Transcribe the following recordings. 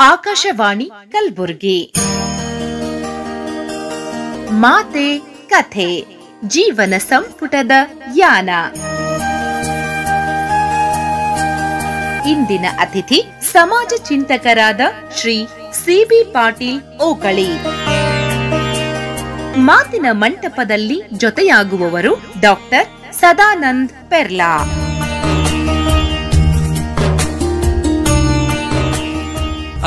ಆಕಾಶವಾಣಿ ಕಲಬುರಗಿ. ಮಾತೆ ಕಥೆ ಜೀವನ ಸಂಪುಟದ ಯಾನ. ಇಂದಿನ ಅತಿಥಿ ಸಮಾಜ ಚಿಂತಕರಾದ ಶ್ರೀ ಸಿ.ಬಿ. ಪಾಟೀಲ್ ಓಕಳಿ. ಮಾತಿನ ಮಂಟಪದಲ್ಲಿ ಜೊತೆಯಾಗುವವರು ಡಾಕ್ಟರ್ ಸದಾನಂದ್ ಪೆರ್ಲಾ.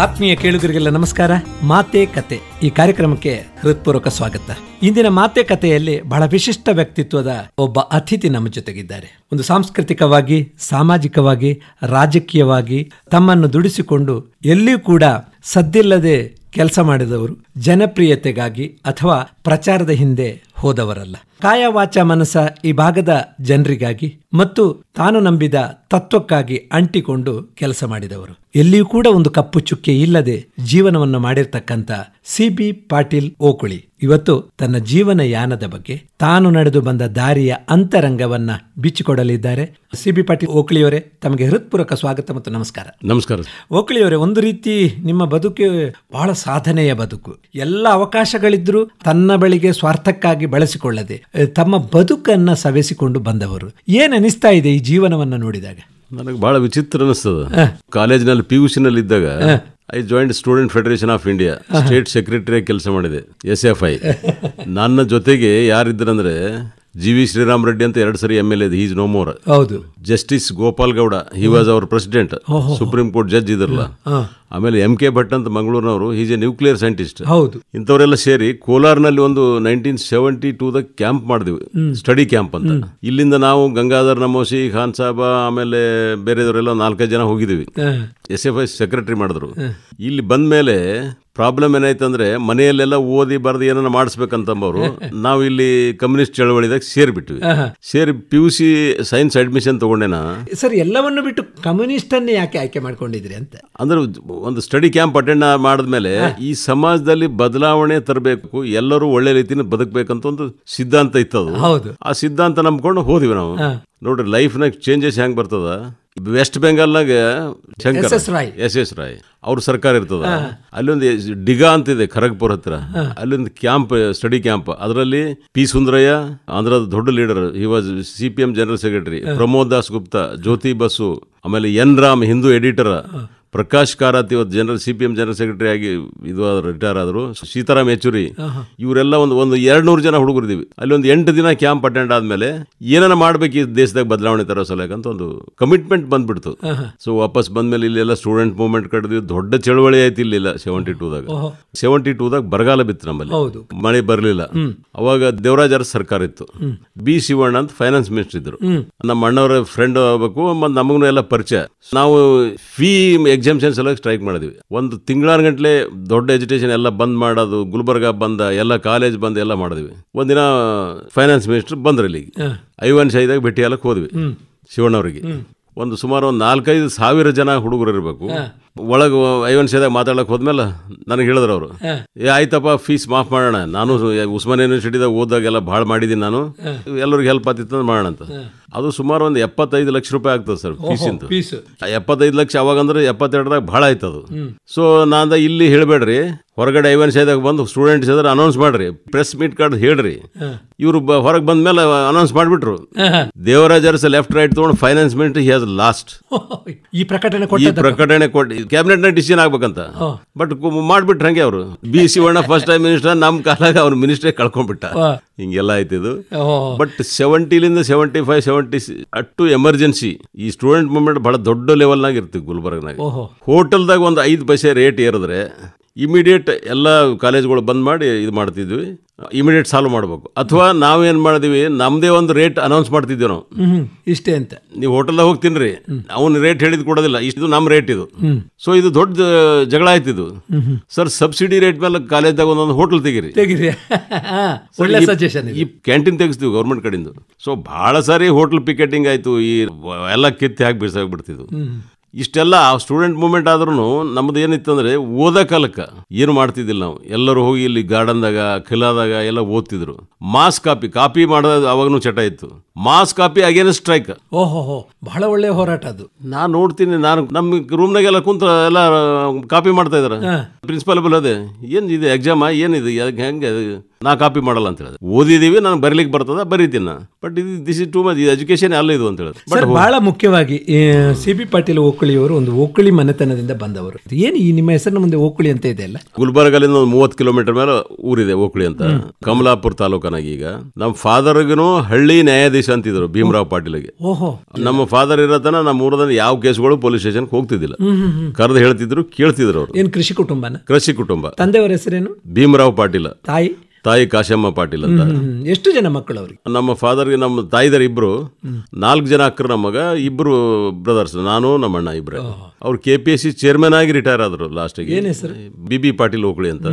ಆತ್ಮೀಯ ಕೇಳುಗರಿಗೆಲ್ಲ ನಮಸ್ಕಾರ. ಮಾತೆ ಕತೆ ಈ ಕಾರ್ಯಕ್ರಮಕ್ಕೆ ಹೃತ್ಪೂರ್ವಕ ಸ್ವಾಗತ. ಇಂದಿನ ಮಾತೆ ಕಥೆಯಲ್ಲಿ ಬಹಳ ವಿಶಿಷ್ಟ ವ್ಯಕ್ತಿತ್ವದ ಒಬ್ಬ ಅತಿಥಿ ನಮ್ಮ ಜೊತೆಗಿದ್ದಾರೆ. ಒಂದು ಸಾಂಸ್ಕೃತಿಕವಾಗಿ, ಸಾಮಾಜಿಕವಾಗಿ, ರಾಜಕೀಯವಾಗಿ ತಮ್ಮನ್ನು ದುಡಿಸಿಕೊಂಡು ಎಲ್ಲಿಯೂ ಕೂಡ ಸದ್ದಿಲ್ಲದೆ ಕೆಲಸ ಮಾಡಿದವರು, ಜನಪ್ರಿಯತೆಗಾಗಿ ಅಥವಾ ಪ್ರಚಾರದ ಹಿಂದೆ ಹೋದವರಲ್ಲ. ಕಾಯ ವಾಚ ಮನಸ ಈ ಭಾಗದ ಜನರಿಗಾಗಿ ಮತ್ತು ತಾನು ನಂಬಿದ ತತ್ವಕ್ಕಾಗಿ ಅಂಟಿಕೊಂಡು ಕೆಲಸ ಮಾಡಿದವರು. ಎಲ್ಲಿಯೂ ಕೂಡ ಒಂದು ಕಪ್ಪು ಚುಕ್ಕೆ ಇಲ್ಲದೆ ಜೀವನವನ್ನು ಮಾಡಿರ್ತಕ್ಕಂಥ ಸಿ.ಬಿ. ಪಾಟೀಲ್ ಓಕಳಿ ಇವತ್ತು ತನ್ನ ಜೀವನ ಯಾನದ ಬಗ್ಗೆ, ತಾನು ನಡೆದು ಬಂದ ದಾರಿಯ ಅಂತರಂಗವನ್ನ ಬಿಚ್ಚಿಕೊಡಲಿದ್ದಾರೆ. ಸಿ.ಬಿ. ಪಾಟೀಲ್ ಓಕಳಿಯವರೇ, ತಮಗೆ ಹೃತ್ಪೂರ್ವಕ ಸ್ವಾಗತ ಮತ್ತು ನಮಸ್ಕಾರ. ನಮಸ್ಕಾರ ಓಕಳಿಯವರೇ, ಒಂದು ರೀತಿ ನಿಮ್ಮ ಬದುಕು ಬಹಳ ಸಾಧನೆಯ ಬದುಕು. ಎಲ್ಲ ಅವಕಾಶಗಳಿದ್ರೂ ತನ್ನ ಬಳಿಗೆ ಸ್ವಾರ್ಥಕ್ಕಾಗಿ ಬಳಸಿಕೊಳ್ಳದೆ ತಮ್ಮ ಬದುಕನ್ನ ಸವೆಸಿಕೊಂಡು ಬಂದವರು. ಏನ್ ಅನಿಸ್ತಾ ಇದೆ ಈ ಜೀವನವನ್ನ ನೋಡಿದಾಗ? ನನಗೆ ಬಹಳ ವಿಚಿತ್ರ ಅನಿಸ್ತದ. ಕಾಲೇಜಿನಲ್ಲಿ PUC ನಲ್ಲಿ ಇದ್ದಾಗ I joint student federation of India, state secretary ಕೆಲಸ ಮಾಡಿದೆ, SFI. ನನ್ನ ಜೊತೆಗೆ ಯಾರಿದ್ರಂದ್ರೆ G.V. ಶ್ರೀರಾಮ್ ರೆಡ್ಡಿ ಅಂತ 2 ಸರಿ MLA, ಹೀಸ್ ನೋ ಮೋರ್. ಹೌದು. Justice Gopal Gowda, he was our president, supreme court judge ಇದ್ರಲ್ಲ. ಆಮೇಲೆ M.K. ಭಟ್ ಅಂತ ಮಂಗಳೂರಿನವರು, ಹೀಸ್ ಎ ನ್ಯೂಕ್ಲಿಯರ್ ಸೈಂಟಿಸ್ಟ್. ಹೌದು. ಇಂಥವರೆಲ್ಲ ಸೇರಿ ಕೋಲಾರ್ನಲ್ಲಿ ಒಂದು 1972 ಕ್ಯಾಂಪ್ ಮಾಡಿದ್ವಿ, ಸ್ಟಡಿ ಕ್ಯಾಂಪ್ ಅಂತ. ಇಲ್ಲಿಂದ ನಾವು ಗಂಗಾಧರ್ ನಮೋಸಿ, ಖಾನ್ ಸಾಬ, ಆಮೇಲೆ ಬೇರೆದವರೆಲ್ಲ 4-5 ಜನ ಹೋಗಿದ್ದೀವಿ. SFI ಸೆಕ್ರೆಟರಿ ಮಾಡಿದ್ರು. ಇಲ್ಲಿ ಬಂದ ಮೇಲೆ ಪ್ರಾಬ್ಲಮ್ ಏನಾಯ್ತಂದ್ರೆ, ಮನೆಯಲ್ಲೆಲ್ಲ ಓದಿ ಬರೆದು ಏನನ್ನ ಮಾಡಿಸ್ಬೇಕಂತಂಬವರು ನಾವು ಇಲ್ಲಿ ಕಮ್ಯುನಿಸ್ಟ್ ಚಳವಳಿದಾಗ ಸೇರಿಬಿಟ್ವಿ. ಸೇರಿ PUC ಸೈನ್ಸ್ ಅಡ್ಮಿಷನ್ ತಗೊಂಡೇನಾ. ಸರ್, ಎಲ್ಲವನ್ನು ಬಿಟ್ಟು ಕಮ್ಯುನಿಸ್ಟ್ ಅನ್ನೇ ಯಾಕೆ ಆಯ್ಕೆ ಮಾಡ್ಕೊಂಡಿದ್ರಿ ಅಂತ? ಅಂದ್ರೆ ಒಂದು ಸ್ಟಡಿ ಕ್ಯಾಂಪ್ ಅಟೆಂಡ್ ಮಾಡಿದ್ಮೇಲೆ ಈ ಸಮಾಜದಲ್ಲಿ ಬದಲಾವಣೆ ತರಬೇಕು, ಎಲ್ಲರೂ ಒಳ್ಳೆ ರೀತಿನ ಬದುಕಬೇಕಂತ ಒಂದು ಸಿದ್ಧಾಂತ ಇತ್ತದು. ಹೌದು. ಆ ಸಿದ್ಧಾಂತ ನಂಬ್ಕೊಂಡು ಹೋದ್ವಿ ನಾವು. ನೋಡ್ರಿ, ಲೈಫ್ನಾಗ ಚೇಂಜಸ್ ಹೆಂಗ್ ಬರ್ತದ. ವೆಸ್ಟ್ ಬೆಂಗಾಲ್ನಾಗ ಶಂಕರ್ ಎಸ್ ರಾಯ್ ಅವ್ರ ಸರ್ಕಾರ ಇರ್ತದ. ಅಲ್ಲೊಂದು ಡಿಗಾ ಅಂತಿದೆ ಖರಗ್ಪುರ್ ಹತ್ರ, ಅಲ್ಲೊಂದು ಕ್ಯಾಂಪ್, ಸ್ಟಡಿ ಕ್ಯಾಂಪ್. ಅದರಲ್ಲಿ P. ಸುಂದರಯ್ಯ, ಆಂಧ್ರದ ದೊಡ್ಡ leader, he was CPM general secretary, Pramod Das Gupta, Jyoti Basu, ಆಮೇಲೆ N. ರಾಮ್ ಹಿಂದೂ ಎಡಿಟರ್, ಪ್ರಕಾಶ್ ಕಾರಾತ್ ಇವತ್ತು CPM ಜನರಲ್ ಸೆಕ್ರೆಟರಿ ಆಗಿ ರಿಟೈರ್ ಆದರು, ಸೀತಾರಾಮ್ ಯೆಚೂರಿ, ಇವರೆಲ್ಲ ಒಂದು 200 ಜನ ಹುಡುಗರಿದ್ದೀವಿ. ಅಲ್ಲಿ ಒಂದು 8 ದಿನ ಕ್ಯಾಂಪ್ ಅಟೆಂಡ್ ಆದ್ಮೇಲೆ ಏನನ್ನ ಮಾಡ್ಬೇಕು ಈ ದೇಶದಾಗ ಬದಲಾವಣೆ ತರ ಸಲಕಂತ ಒಂದು ಕಮಿಟ್ಮೆಂಟ್ ಬಂದ್ಬಿಡ್ತು. ಸೊ ವಾಪಸ್ ಬಂದ್ಮೇಲೆ ಇಲ್ಲೆಲ್ಲ ಸ್ಟೂಡೆಂಟ್ ಮೂವ್ಮೆಂಟ್ ಕಡಿದ್ವಿ. ದೊಡ್ಡ ಚಳವಳಿ ಆಯ್ತು ಇಲ್ಲೆಲ್ಲ 72ದಾಗ ಬರಗಾಲ ಬಿತ್ತು ನಮ್ಮಲ್ಲಿ, ಮಳೆ ಬರಲಿಲ್ಲ. ಅವಾಗ ದೇವರಾಜ್ ಅರಸ್ ಸರ್ಕಾರ ಇತ್ತು, B. ಶಿವಣ್ಣ ಅಂತ ಫೈನಾನ್ಸ್ ಮಿನಿಸ್ಟರ್ ಇದ್ರು. ನಮ್ಮ ಅಣ್ಣವರ ಫ್ರೆಂಡ್ ಆಗಬೇಕು, ನಮಗೂ ಎಲ್ಲ ಪರಿಚಯ. ನಾವು ಫೀ ಎಕ್ಸಾಮ್ಷನ್ಸ್ ಎಲ್ಲ ಸ್ಟ್ರೈಕ್ ಮಾಡಿದ್ವಿ. ಒಂದು ತಿಂಗಳಾರು ಗಂಟ್ಲೆ ದೊಡ್ಡ ಎಜುಕೇಶನ್ ಎಲ್ಲ ಬಂದ್ ಮಾಡೋದು, ಗುಲ್ಬರ್ಗ ಬಂದ, ಎಲ್ಲ ಕಾಲೇಜ್ ಬಂದ್ ಎಲ್ಲ ಮಾಡಿದ್ವಿ. ಒಂದಿನ ಫೈನಾನ್ಸ್ ಮಿನಿಸ್ಟರ್ ಬಂದ್ರೆ ಇಲ್ಲಿಗೆ, ಐವನ್ ಶಾಹಿದಾಗ ಭೇಟಿ ಎಲ್ಲ ಹೋದ್ವಿ ಶಿವಣ್ಣವ್ರಿಗೆ. ಒಂದು ಸುಮಾರು 4-5 ಸಾವಿರ ಜನ ಹುಡುಗರು ಇರಬೇಕು. ಒಳಗೆ ಐವನ್ ಶಾಹಿದಾಗ ಮಾತಾಡಕ್ ಹೋದ್ಮೇಲೆ ನನಗೆ ಹೇಳಿದ್ರು ಅವರು, ಆಯ್ತಪ್ಪ ಫೀಸ್ ಮಾಫ್ ಮಾಡೋಣ. ನಾನು ಉಸ್ಮಾನ್ ಯೂನಿವರ್ಸಿಟಿದಾಗ ಓದಾಗೆಲ್ಲ ಭಾಳ ಮಾಡಿದ್ದೀನಿ, ನಾನು ಎಲ್ಲರಿಗೂ ಹೆಲ್ಪ್ ಆಗ್ತಿತ್ತು ಮಾಡೋಣ ಅಂತ. ಅದು ಸುಮಾರು ಒಂದು 75 ಲಕ್ಷ ರೂಪಾಯಿ ಆಗ್ತದೆ ಸರ್ ಫೀಸಿಂದು. 75 ಲಕ್ಷ ಅವಾಗಂದ್ರೆ 72ದಾಗ ಭಾಳ ಆಯ್ತದು. ಸೊ ನಾಂದ ಇಲ್ಲಿ ಹೇಳಬೇಡ್ರಿ, ಹೊರಗಡೆ ಐವನ್ ಶಾಹಿದಾಗ ಬಂದು ಸ್ಟೂಡೆಂಟ್ಸ್ ಇದ್ರೆ ಅನೌನ್ಸ್ ಮಾಡ್ರಿ, ಪ್ರೆಸ್ ಮೀಟ್ ಕಾರ್ಡ್ ಹೇಳ್ರಿ. ಇವರು ಹೊರಗೆ ಬಂದ ಮೇಲೆ ಅನೌನ್ಸ್ ಮಾಡಿಬಿಟ್ರು, ದೇವರಾಜ್ ಅರಸ್ ಲೆಫ್ಟ್ ರೈಟ್ ತಗೊಂಡು finance minister he has last. ಈ ಪ್ರಕಟಣೆ ಕೊಟ್ಟು ಕ್ಯಾಬಿನೆಟ್ ನ ಡಿಸಿಷನ್ ಆಗ್ಬೇಕಂತ, ಬಟ್ ಮಾಡ್ಬಿಟ್ರು ಹಂಗೆ ಅವರು. B. Shivanna first time minister, ನಮ್ ಕಾಲಾಗ ಅವ್ರ ಮಿನಿಸ್ಟ್ರೇ ಕಳ್ಕೊಂಡ್ಬಿಟ್ಟ. ಹಿಂಗೆಲ್ಲ ಆಯ್ತಿದ್ದು. ಬಟ್ 70ಲಿಂದ 75, 70 ಅಟ್ಟು ಎಮರ್ಜೆನ್ಸಿ ಈ ಸ್ಟೂಡೆಂಟ್ ಮೂವ್ಮೆಂಟ್ ಬಹಳ ದೊಡ್ಡ ಲೆವೆಲ್ನಾಗ ಇರ್ತೀವಿ ಗುಲ್ಬರ್ಗ್ನಾಗ. ಹೋಟೆಲ್ದಾಗ ಒಂದು 5 ಪೈಸೆ ರೇಟ್ ಏರಿದ್ರೆ ಇಮಿಡಿಯೇಟ್ ಎಲ್ಲ ಕಾಲೇಜ್ಗಳು ಬಂದ್ ಮಾಡಿ ಇದು ಮಾಡ್ತಿದ್ವಿ, ಇಮಿಡಿಯೇಟ್ ಸಾಲ್ವ್ ಮಾಡಬೇಕು. ಅಥವಾ ನಾವೇನ್ ಮಾಡಿದ್ವಿ, ನಮ್ದೇ ಒಂದು ರೇಟ್ ಅನೌನ್ಸ್ ಮಾಡ್ತಿದ್ವಿ ನಾವು, ಇಷ್ಟೇ ಅಂತ. ನೀವು ಹೋಟೆಲ್ದಾಗ ಹೋಗ್ತೀನ್ರಿ, ಅವ್ನ ರೇಟ್ ಹೇಳಿದ್ ಕೊಡೋದಿಲ್ಲ, ಇಷ್ಟು ನಮ್ ರೇಟ್ ಇದು. ಸೊ ಇದು ದೊಡ್ಡ ಜಗಳ ಆಯ್ತಿದ್ದು. ಸರ್, ಸಬ್ಸಿಡಿ ರೇಟ್ ಮೇಲೆ ಕಾಲೇಜ್ದಾಗ ಒಂದೊಂದು ಹೋಟೆಲ್ ತೆಗೀರಿ, ಈ ಕ್ಯಾಂಟೀನ್ ತೆಗಿಸ್ತೀವಿ ಗೌರ್ಮೆಂಟ್ ಕಡೆಯಿಂದ. ಸೊ ಬಹಳ ಸಾರಿ ಹೋಟೆಲ್ ಪಿಕೆಟಿಂಗ್ ಆಯ್ತು, ಈ ಎಲ್ಲ ಕಿತ್ತಿ ಹಾಕಿ ಬಿಡ್ಸಾಗ್ಬಿಡ್ತಿದ್ವು. ಇಷ್ಟೆಲ್ಲ ಸ್ಟೂಡೆಂಟ್ ಮೂವ್ಮೆಂಟ್ ಆದ್ರೂ ನಮ್ದು ಏನಿತ್ತು ಅಂದ್ರೆ ಓದೋ ಕಾಲಕ್ಕೆ ಏನು ಮಾಡ್ತಿದ್ದಿಲ್ಲ ನಾವು. ಎಲ್ಲರೂ ಹೋಗಿ ಇಲ್ಲಿ ಗಾರ್ಡನ್ದಾಗ ಖಿಲಾದಾಗ ಎಲ್ಲ ಓದ್ತಿದ್ರು. ಮಾಸ್ ಕಾಪಿ ಮಾಡೋದು ಅವಾಗೂ ಚಟ ಇತ್ತು. Mass copy against strike. ಓಹೋ, ಬಹಳ ಒಳ್ಳೆ ಹೋರಾಟ ಅದು. ನಾನು ನೋಡ್ತೀನಿ, ನಾನು ನಮ್ಮ ರೂಮ್ನಾಗೆಲ್ಲ ಕುಂತ ಎಲ್ಲ ಕಾಪಿ ಮಾಡ್ತಾ ಇದಾರೆ. ಪ್ರಿನ್ಸಿಪಾಲ್ ಬಲ್ಲದೆ ಏನ್ ಇದು ಎಕ್ಸಾಮ್ ಏನಿದೆ ಹೆಂಗೆ ನಾ ಕಾಪಿ ಮಾಡಲ್ಲ ಅಂತ ಹೇಳಿದ್ರೆ, ಓದಿದೀವಿ ನಾನು ಬರೀಲಿಕ್ಕೆ ಬರ್ತದ ಬರೀತೀನಿ, ಬಟ್ ಇದು this is too much, education ಅಲ್ಲ ಇದು ಅಂತ ಹೇಳಿದ್ರೆ. ಬಟ್ ಬಹಳ ಮುಖ್ಯವಾಗಿ CB ಪಾಟೀಲ್ ಓಕಳಿಯವರು ಒಂದು ಓಕಳಿ ಮನೆತನದಿಂದ ಬಂದವರು. ಏನು ಈ ನಿಮ್ಮ ಹೆಸರಿನ ಮುಂದೆ ಓಕಳಿ ಅಂತ ಇದೆ ಅಲ್ಲ? ಗುಲ್ಬರ್ಗಲಿಂದ ಒಂದು 30 ಕಿಲೋಮೀಟರ್ ಮೇಲೆ ಊರಿದೆ ಓಕಳಿ ಅಂತ, ಕಮಲಾಪುರ ತಾಲೂಕನಾಗ. ಈಗ ನಮ್ಮ ಫಾದರ್ಗೂ ಹಳ್ಳಿ ನ್ಯಾಯಾಧೀಶ ಅಂತಿದ್ರು ಭೀಮರಾವ್ ಪಾಟೀಲ್ಗೆ. ನಮ್ಮ ಫಾದರ್ ಇರತನ ನಮ್ಮ ಊರದ ಯಾವ ಕೇಸ್ಗಳು ಪೊಲೀಸ್ ಸ್ಟೇಷನ್ ಹೋಗ್ತಿದ್ದಿಲ್ಲ, ಕರೆದು ಹೇಳ್ತಿದ್ರು, ಕೇಳ್ತಿದ್ರು. ಅವ್ರು ಏನ್ ಕೃಷಿ ಕುಟುಂಬನ? ಕೃಷಿ ಕುಟುಂಬ. ತಂದೆಯವರ ಹೆಸರೇನು? ಭೀಮರಾವ್ ಪಾಟೀಲ್. ತಾಯಿ ಕಾಶಮ್ಮ ಪಾಟೀಲ್ ಅಂತ. ಎಷ್ಟು ಜನ ಮಕ್ಕಳು ಅವ್ರಿಗೆ? ನಮ್ಮ ಫಾದರ್ಗೆ ನಮ್ಮ ತಾಯಿದಾರ ಇಬ್ರು, 4 ಜನ ಅಕ್ಕರು, ನಮಗ 2 ಬ್ರದರ್ಸ್, ನಾನು ನಮ್ಮ ಅಣ್ಣ ಇಬ್ರು. ಅವ್ರು KPSC ಚೇರ್ಮನ್ ಆಗಿ ರಿಟೈರ್ ಆದ್ರು ಲಾಸ್ಟ್ಗೆ. ಏನ್ ಹೆಸರು? BB ಪಾಟೀಲ್ ಓಕಳಿ ಅಂತ.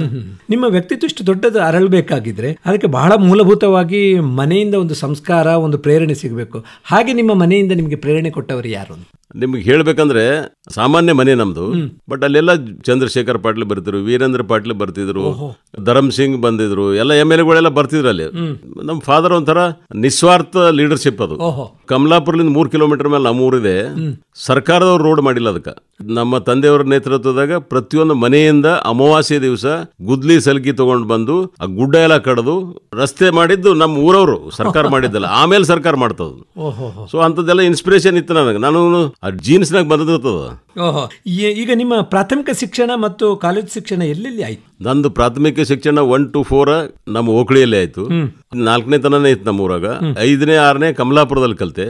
ನಿಮ್ಮ ವ್ಯಕ್ತಿತ್ವ ಇಷ್ಟು ದೊಡ್ಡದು ಅರಳಬೇಕಾಗಿದ್ರೆ ಅದಕ್ಕೆ ಬಹಳ ಮೂಲಭೂತವಾಗಿ ಮನೆಯಿಂದ ಒಂದು ಸಂಸ್ಕಾರ, ಒಂದು ಪ್ರೇರಣೆ ಸಿಗಬೇಕು. ಹಾಗೆ ನಿಮ್ಮ ಮನೆಯಿಂದ ನಿಮಗೆ ಪ್ರೇರಣೆ ಕೊಟ್ಟವರು ಯಾರು? ನಿಮ್ಗೆ ಹೇಳ್ಬೇಕಂದ್ರೆ ಸಾಮಾನ್ಯ ಮನೆ ನಮ್ದು, ಬಟ್ ಅಲ್ಲೆಲ್ಲ ಚಂದ್ರಶೇಖರ್ ಪಾಟೀಲ್ ಬರ್ತಿದ್ರು, ವೀರೇಂದ್ರ ಪಾಟೀಲ್ ಬರ್ತಿದ್ರು, ಧರಮ್ ಸಿಂಗ್ ಬಂದಿದ್ರು, ಎಲ್ಲ MLAಗಳೆಲ್ಲ ಬರ್ತಿದ್ರು ಅಲ್ಲಿ. ನಮ್ಮ ಫಾದರ್ ಒಂಥರ ನಿಸ್ವಾರ್ಥ ಲೀಡರ್ಶಿಪ್ ಅದು. ಕಮಲಾಪುರದಿಂದ 3 ಕಿಲೋಮೀಟರ್ ಮೇಲೆ ನಮ್ಮ ಊರಿದೆ. ಸರ್ಕಾರದವ್ರು ರೋಡ್ ಮಾಡಿಲ್ಲ ಅದಕ್ಕೆ. ನಮ್ಮ ತಂದೆಯವರ ನೇತೃತ್ವದಾಗ ಪ್ರತಿಯೊಂದು ಮನೆಯಿಂದ ಅಮಾವಾಸ್ಯೆ ದಿವಸ ಗುದ್ಲಿ ಸಲ್ಗಿ ತಗೊಂಡು ಬಂದು ಆ ಗುಡ್ಡ ಎಲ್ಲ ಕಡ್ದು ರಸ್ತೆ ಮಾಡಿದ್ದು ನಮ್ಮ ಊರವರು, ಸರ್ಕಾರ ಮಾಡಿದ್ದಲ್ಲ, ಆಮೇಲೆ ಸರ್ಕಾರ ಮಾಡ್ತದ. ಸೊ ಅಂತದೆಲ್ಲ ಇನ್ಸ್ಪಿರೇಷನ್ ಇತ್ತು ನನಗೆ. ನಾನು ಜೀನ್ಸ್ನಾಗ ಬಂದಿರ್ತದ. ಈಗ ನಿಮ್ಮ ಪ್ರಾಥಮಿಕ ಶಿಕ್ಷಣ ಮತ್ತು ಕಾಲೇಜ್ ಶಿಕ್ಷಣ ಎಲ್ಲೆಲ್ಲಿ ಆಯ್ತು? ನಂದು ಪ್ರಾಥಮಿಕ ಶಿಕ್ಷಣ 1 to 4 ನಮ್ಮ ಓಕಳಿಯಲ್ಲಿ ಆಯ್ತು. 4ನೇ ತನನೇ ಇತ್ತು ನಮ್ಮ ಊರಾಗ. 5ನೇ 6ನೇ ಕಮಲಾಪುರದಲ್ಲಿ ಕಲಿತೆ.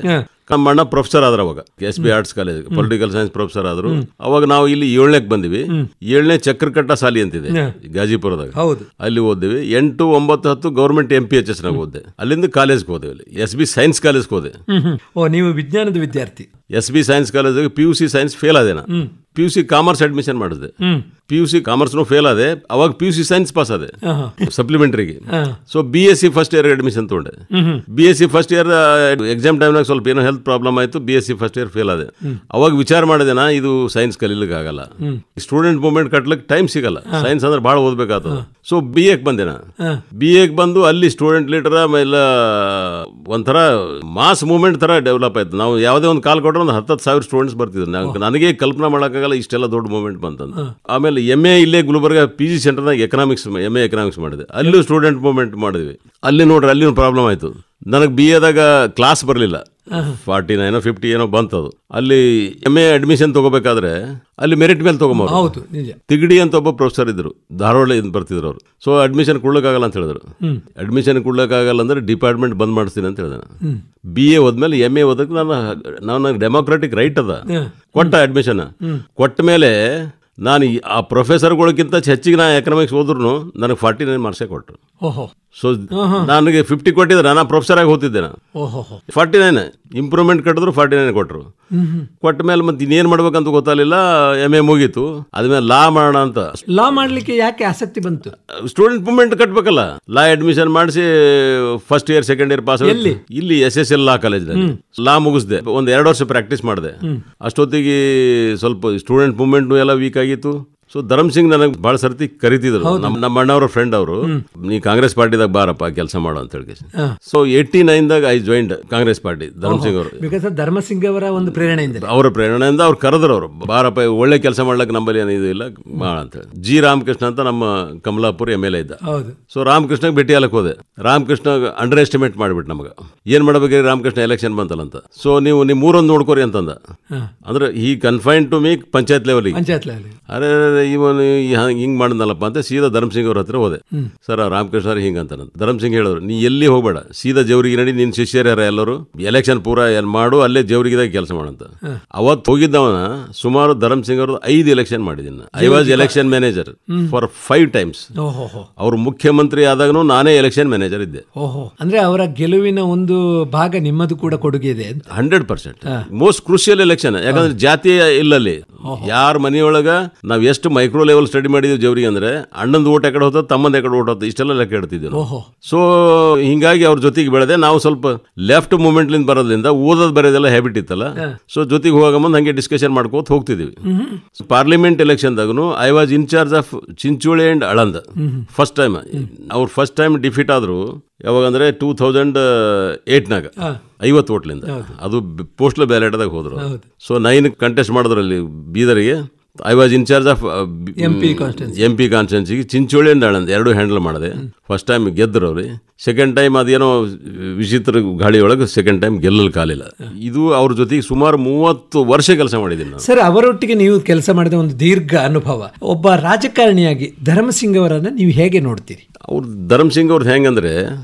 ನಮ್ಮ ಅಣ್ಣ ಪ್ರೊಫೆಸರ್ ಆದ್ರ ಅವಾಗ SB arts college political science professor ಆದ್ರು. ಅವಾಗ ನಾವು ಇಲ್ಲಿ 7ನೇಗೆ ಬಂದಿವಿ. 7ನೇ ಚಕ್ರಕಟ್ಟ ಸಾಲಿ ಅಂತಿದೆ ಗಾಜಿಪುರದಾಗ, ಅಲ್ಲಿ ಓದಿವಿ. 8, 9, 10 ಗೌರ್ಮೆಂಟ್ MPHS ನಾಗ ಓದ್ದೆ. ಅಲ್ಲಿಂದ ಕಾಲೇಜ್ಗೆ ಹೋದೆ, SB ಸೈನ್ಸ್ ಕಾಲೇಜ್ಗೆ ಹೋದೆ. ನೀವು ವಿಜ್ಞಾನದ ವಿದ್ಯಾರ್ಥಿ? SB science college PUC science fail ಆದೆ. ನಾ PUC ಕಾಮರ್ಸ್ ಅಡ್ಮಿಷನ್ ಮಾಡಿದೆ. PUC ಕಾಮರ್ಸ್ನು ಫೇಲ್ ಆದೆ. ಅವಾಗ PUC ಸೈನ್ಸ್ ಪಾಸ್ ಆದೆ ಸಪ್ಲಿಮೆಂಟ್ರಿಗೆ. So BSc first year admission ತಗೊಂಡೆ. BSc ಫಸ್ಟ್ ಇಯರ್ ಎಕ್ಸಾಮ್ ಟೈಮ್ನಾಗ ಸ್ವಲ್ಪ ಏನೋ ಹೆಲ್ತ್ ಪ್ರಾಬ್ಲಮ್ ಆಯ್ತು. BSc ಫಸ್ಟ್ ಇಯರ್ ಫೇಲ್ ಆದೆ. ಅವಾಗ ವಿಚಾರ ಮಾಡಿದೆ, ನಾ ಇದು ಸೈನ್ಸ್ ಕಲೀಲಿಕ್ಕೆ ಆಗಲ್ಲ, ಸ್ಟೂಡೆಂಟ್ ಮೂವ್ಮೆಂಟ್ ಕಟ್ಲಿಕ್ಕೆ ಟೈಮ್ ಸಿಗಲ್ಲ, ಸೈನ್ಸ್ ಅಂದ್ರೆ ಭಾಳ ಓದ್ಬೇಕಾಗ್ತದೆ. ಸೊ BA ಬಂದೆ. ನಾ BA ಬಂದು ಅಲ್ಲಿ ಸ್ಟೂಡೆಂಟ್ ಲೀಡರ್ ಆಮೇಲೆ ಒಂಥರ ಮಾಸ್ ಮೂವ್ಮೆಂಟ್ ತರ ಡೆವಲಪ್ ಆಯ್ತು. ನಾವು ಯಾವುದೇ ಒಂದು ಕಾಲ್ ಕೊಟ್ಟರೆ ಒಂದು 10,000 ಸ್ಟೂಡೆಂಟ್ಸ್ ಬರ್ತಿದ್ರು. ನನಗೆ ಕಲ್ಪನಾ ಮಾಡೋಕ್ಕಾಗಲ್ಲ ಇಷ್ಟೆಲ್ಲ ದೊಡ್ಡ ಮೂವ್ಮೆಂಟ್ ಬಂತಂತ. ಆಮೇಲೆ MA ಇಲ್ಲೇ ಗುಲ್ಬರ್ಗ PG ಸೆಂಟರ್ನಾಗ ಎಕನಾಮಿಕ್ಸ್ MA ಎಕನಾಮಿಕ್ಸ್ ಮಾಡಿದೆ. ಅಲ್ಲೂ ಸ್ಟೂಡೆಂಟ್ ಮೂವ್ಮೆಂಟ್ ಮಾಡಿದ್ವಿ. ಅಲ್ಲಿ ನೋಡ್ರಿ ಅಲ್ಲಿ ಪ್ರಾಬ್ಲಮ್ ಆಯ್ತು. ನನಗೆ BAದಾಗ ಕ್ಲಾಸ್ ಬರಲಿಲ್ಲ. 49 50 ಏನೋ ಬಂತದು. ಅಲ್ಲಿ MA ಅಡ್ಮಿಷನ್ ತಗೋಬೇಕಾದ್ರೆ ಅಲ್ಲಿ ಮೆರಿಟ್ ಮೇಲೆ ತಗೊಂಬೋದು. ತಿಗಡಿ ಅಂತ ಒಬ್ಬ ಪ್ರೊಫೆಸರ್ ಇದ್ರು, ಧಾರವಾಡ ಬರ್ತಿದ್ರು ಅವರು. ಸೊ ಅಡ್ಮಿಷನ್ ಕೊಡ್ಲಿಕ್ಕಾಗಲ್ಲ ಅಂತ ಹೇಳಿದ್ರು. ಅಡ್ಮಿಷನ್ ಕೊಡ್ಲಿಕ್ಕಾಗಲ್ಲ ಅಂದ್ರೆ ಡಿಪಾರ್ಟ್ಮೆಂಟ್ ಬಂದ್ ಮಾಡಿಸ್ತೀನಿ ಅಂತ ಹೇಳಿದೆ. BA ಹೋದ್ಮೇಲೆ MA ಓದಕ್ಕೆ ನಾನು ಡೆಮೋಕ್ರಾಟಿಕ್ ರೈಟ್ ಅದ, ಕೊಟ್ಟ ಅಡ್ಮಿಷನ್ ಕೊಟ್ಟ ಮೇಲೆ ನಾನು ಆ ಪ್ರೊಫೆಸರ್ಗಳಿಗಿಂತ ಹೆಚ್ಚಿಗೆ ನಾ ಎಕನಾಮಿಕ್ಸ್ ಹೋದ್ರು ನನಗೆ 49 ಮಾರ್ಕ್ಸೇ ಕೊಟ್ಟರು. ಸೊ ನನಗೆ 50 ಕೊಟ್ಟಿದ್ರೆ ನಾನು ಪ್ರೊಫೆಸರ್ ಆಗಿ ಹೋಗ್ತಿದ್ದೆ. ನಾನು 49 ಇಂಪ್ರೂವ್ಮೆಂಟ್ ಕಟ್ಟಿದ್ರು 49 ಕೊಟ್ಟರು. ಕೊಟ್ಟ ಮೇಲೆ ಮತ್ತೆ ಇನ್ನೇನು ಮಾಡ್ಬೇಕಂತ ಗೊತ್ತಾಗಲಿಲ್ಲ. MA ಮುಗೀತು. ಅದ್ಮೇಲೆ ಲಾ ಮಾಡೋಣ ಅಂತ. ಲಾ ಮಾಡ್ಲಿಕ್ಕೆ ಯಾಕೆ ಆಸಕ್ತಿ ಬಂತು? ಸ್ಟೂಡೆಂಟ್ ಮೂವ್ಮೆಂಟ್ ಕಟ್ಬೇಕಲ್ಲ. ಲಾ ಅಡ್ಮಿಷನ್ ಮಾಡಿಸಿ first year second year pass. ಇಲ್ಲಿ SSL ಲಾ ಕಾಲೇಜ್ನಲ್ಲಿ ಲಾ ಮುಗಿಸ್ದೆ. ಒಂದು 2 ವರ್ಷ ಪ್ರಾಕ್ಟೀಸ್ ಮಾಡಿದೆ. ಅಷ್ಟೊತ್ತಿಗೆ ಸ್ವಲ್ಪ ಸ್ಟೂಡೆಂಟ್ ಮೂವ್ಮೆಂಟ್ ಎಲ್ಲ ವೀಕ್ ಆಗಿತ್ತು. ಸೊ ಧರಮ್ ಸಿಂಗ್ ನನಗೆ ಬಹಳ ಸರ್ತಿ ಕರಿತಿದ್ರು. ನಮ್ಮ ಅಣ್ಣವ್ರ ಫ್ರೆಂಡ್ ಅವರು, ನೀ ಕಾಂಗ್ರೆಸ್ ಪಾರ್ಟಿದಾಗ ಬಾರಪ್ಪ ಕೆಲಸ ಮಾಡು ಅಂತ ಹೇಳಿ. ಸೊ 89ದಾಗ I joined Congress party. Dharam Singh ಅವರು, ಧರ್ಮಸಿಂಗ್ ಅವರ ಒಂದು ಪ್ರೇರಣೆಯಿಂದ, ಅವರ ಪ್ರೇರಣೆಯಿಂದ ಅವ್ರು ಕರೆದ್ರು. ಅವರು ಬಾರಪ್ಪ ಒಳ್ಳೆ ಕೆಲಸ ಮಾಡ್ಲಿಕ್ಕೆ ನಂಬಲ್ಲಿ ಏನು ಇದು ಇಲ್ಲ ಮಾಡ ಅಂತ ಹೇಳಿ. G ರಾಮಕೃಷ್ಣ ಅಂತ ನಮ್ಮ ಕಮಲಾಪುರ MLA ಇದ್ದ. ಸೊ ರಾಮಕೃಷ್ಣಗೆ ಭೇಟಿ ಆಗಕ್ಕೆ ಹೋದೆ. ರಾಮಕೃಷ್ಣ ಅಂಡರ್ ಎಸ್ಟಿಮೇಟ್ ಮಾಡಿಬಿಟ್ಟು ನಮಗೆ ಏನು ಮಾಡ್ಬೇಕು, ರಾಮಕೃಷ್ಣ ಎಲೆಕ್ಷನ್ ಬಂತಲ್ಲ ಅಂತ. ಸೊ ನೀವು ನಿಮ್ಮ ಊರೊಂದು ನೋಡ್ಕೋರಿ ಅಂತಂದ. ಅಂದ್ರೆ ಈ ಕನ್ಫೈನ್ ಟು ಮೀ ಪಂಚಾಯತ್ ಲೆವೆಲ್ಗೆ. ಅರೆ ಇವನು ಹಿಂಗ್ ಮಾಡಿದ್ನಲ್ಲಪ್ಪ ಅಂತ ಸೀದಾ ಧರ್ಮ್ ಸಿಂಗ್ ಅವ್ರ ಹತ್ರ ಹೋದೆ. ಸರ್ ರಾಮಕೃಷ್ಣ ಅವ್ರು ಹಿಂಗ ಅಂತ. ಧರ್ಮ್ ಸಿಂಗ್ ಹೇಳಿದ್ರು, ನೀ ಎಲ್ಲಿ ಹೋಗ್ಬೇಡ, ಸೀದಾ ಜವರಿಗೆ ನಡಿ, ನಿನ್ ಶಿಷ್ಯರ್ಯಾರ ಎಲ್ಲರೂ ಎಲೆಕ್ಷನ್ ಪೂರಾ ಏನ್ ಮಾಡು, ಅಲ್ಲೇ ಜವರಿಗಿದಾಗ ಕೆಲಸ ಮಾಡಂತ. ಅವತ್ತು ಹೋಗಿದ್ದವನ ಸುಮಾರು ಧರ್ಮ್ ಸಿಂಗ್ ಅವ್ರದ್ದು 5 ಎಲೆಕ್ಷನ್ ಮಾಡಿದ್ದೀನಿ. I was election manager for 5 times. ಅವ್ರು ಮುಖ್ಯಮಂತ್ರಿ ಆದಾಗನು ನಾನೇ ಎಲೆಕ್ಷನ್ ಮ್ಯಾನೇಜರ್ ಇದ್ದೆ. ಅಂದ್ರೆ ಅವರ ಗೆಲುವಿನ ಒಂದು ಭಾಗ ನಿಮ್ಮದು ಕೂಡ ಕೊಡುಗೆ ಇದೆ. 100% ಮೋಸ್ಟ್ ಕ್ರೂಷಿಯಲ್ ಎಲೆಕ್ಷನ್. ಯಾಕಂದ್ರೆ ಜಾತಿ ಇಲ್ಲಲ್ಲಿ. ಯಾರ ಮನೆಯೊಳಗ ನಾವ್ ಎಷ್ಟು ಎಷ್ಟು ಮೈಕ್ರೋ ಲೆವೆಲ್ ಸ್ಟಡಿ ಮಾಡಿದ್ವಿ ಜವರಿಗೆ ಅಂದ್ರೆ ಅಣ್ಣಂದು ಓಟ್ ಯಾಕಡೆ ಹೋಗ್ತದೆ, ತಮ್ಮಂದು ಯಾಕಡೆ ಓಟ್ ಹೋಗ್ತದೆ, ಇಷ್ಟೆಲ್ಲ ಲೆಕ್ಕ ಇಡ್ತಿದ್ವಿ ನಾವು. ಸೊ ಹಿಂಗಾಗಿ ಅವ್ರ ಜೊತೆಗೆ ಬೆಳೆದೆ. ನಾವು ಸ್ವಲ್ಪ ಲೆಫ್ಟ್ ಮೂವ್ಮೆಂಟ್ಲಿಂದ ಬರೋದ್ರಿಂದ ಓದೋದು ಬರೋದೆಲ್ಲ ಹ್ಯಾಬಿಟ್ ಇತ್ತಲ್ಲ, ಸೊ ಜೊತೆಗೆ ಹೋಗೋ ಮುಂದೆ ಹಂಗೆ ಡಿಸ್ಕಷನ್ ಮಾಡ್ಕೋತ ಹೋಗ್ತಿದ್ವಿ. ಪಾರ್ಲಿಮೆಂಟ್ ಎಲೆಕ್ಷನ್ದಾಗೂ I was in charge of Chincholi and Aland. First time ಅವ್ರು ಫಸ್ಟ್ ಟೈಮ್ ಡಿಫೀಟ್ ಆದ್ರು ಯಾವಾಗಂದ್ರೆ 2008 50 ಓಟ್ಲಿಂದ. ಅದು ಪೋಸ್ಟಲ್ ಬ್ಯಾಲೆಟ್ದಾಗ ಹೋದ್ರು. ಸೊ 9 ಕಂಟೆಸ್ಟ್ ಮಾಡಿದ್ರು ಅಲ್ಲಿ ಬೀದರಿಗೆ. I was in charge of M P ಕಾನ್ಸ್ಟಿಟ್ಯೂನ್ಸಿಗೆ ಚಿಂಚೋಳಿ ಅಂಡ್ ಆಳಂದ್ ಎರಡು ಹ್ಯಾಂಡಲ್ ಮಾಡಿದೆ. ಫಸ್ಟ್ ಟೈಮ್ ಗೆದ್ದರು ಅವ್ರಿ. ಸೆಕೆಂಡ್ ಟೈಮ್ ಅದೇನೋ ವಿಚಿತ್ರ ಗಾಳಿಯೊಳಗೆ ಸೆಕೆಂಡ್ ಟೈಮ್ ಗೆಲ್ಲಲು ಕಾಲಿಲ್ಲ. ಇದು ಅವ್ರ ಜೊತೆಗೆ ಸುಮಾರು 30 ವರ್ಷ ಕೆಲಸ ಮಾಡಿದ್ದೀನಿ ನಾನು. ಸರ್, ಅವರೊಟ್ಟಿಗೆ ನೀವು ಕೆಲಸ ಮಾಡಿದ ಒಂದು ದೀರ್ಘ ಅನುಭವ. ಒಬ್ಬ ರಾಜಕಾರಣಿಯಾಗಿ ಧರ್ಮಸಿಂಗ್ ಅವರನ್ನ ನೀವು ಹೇಗೆ ನೋಡ್ತೀರಿ? ಅವ್ರು ಧರ್ಮಸಿಂಗ್ ಅವ್ರದ್ದು ಹೆಂಗಂದ್ರೆ,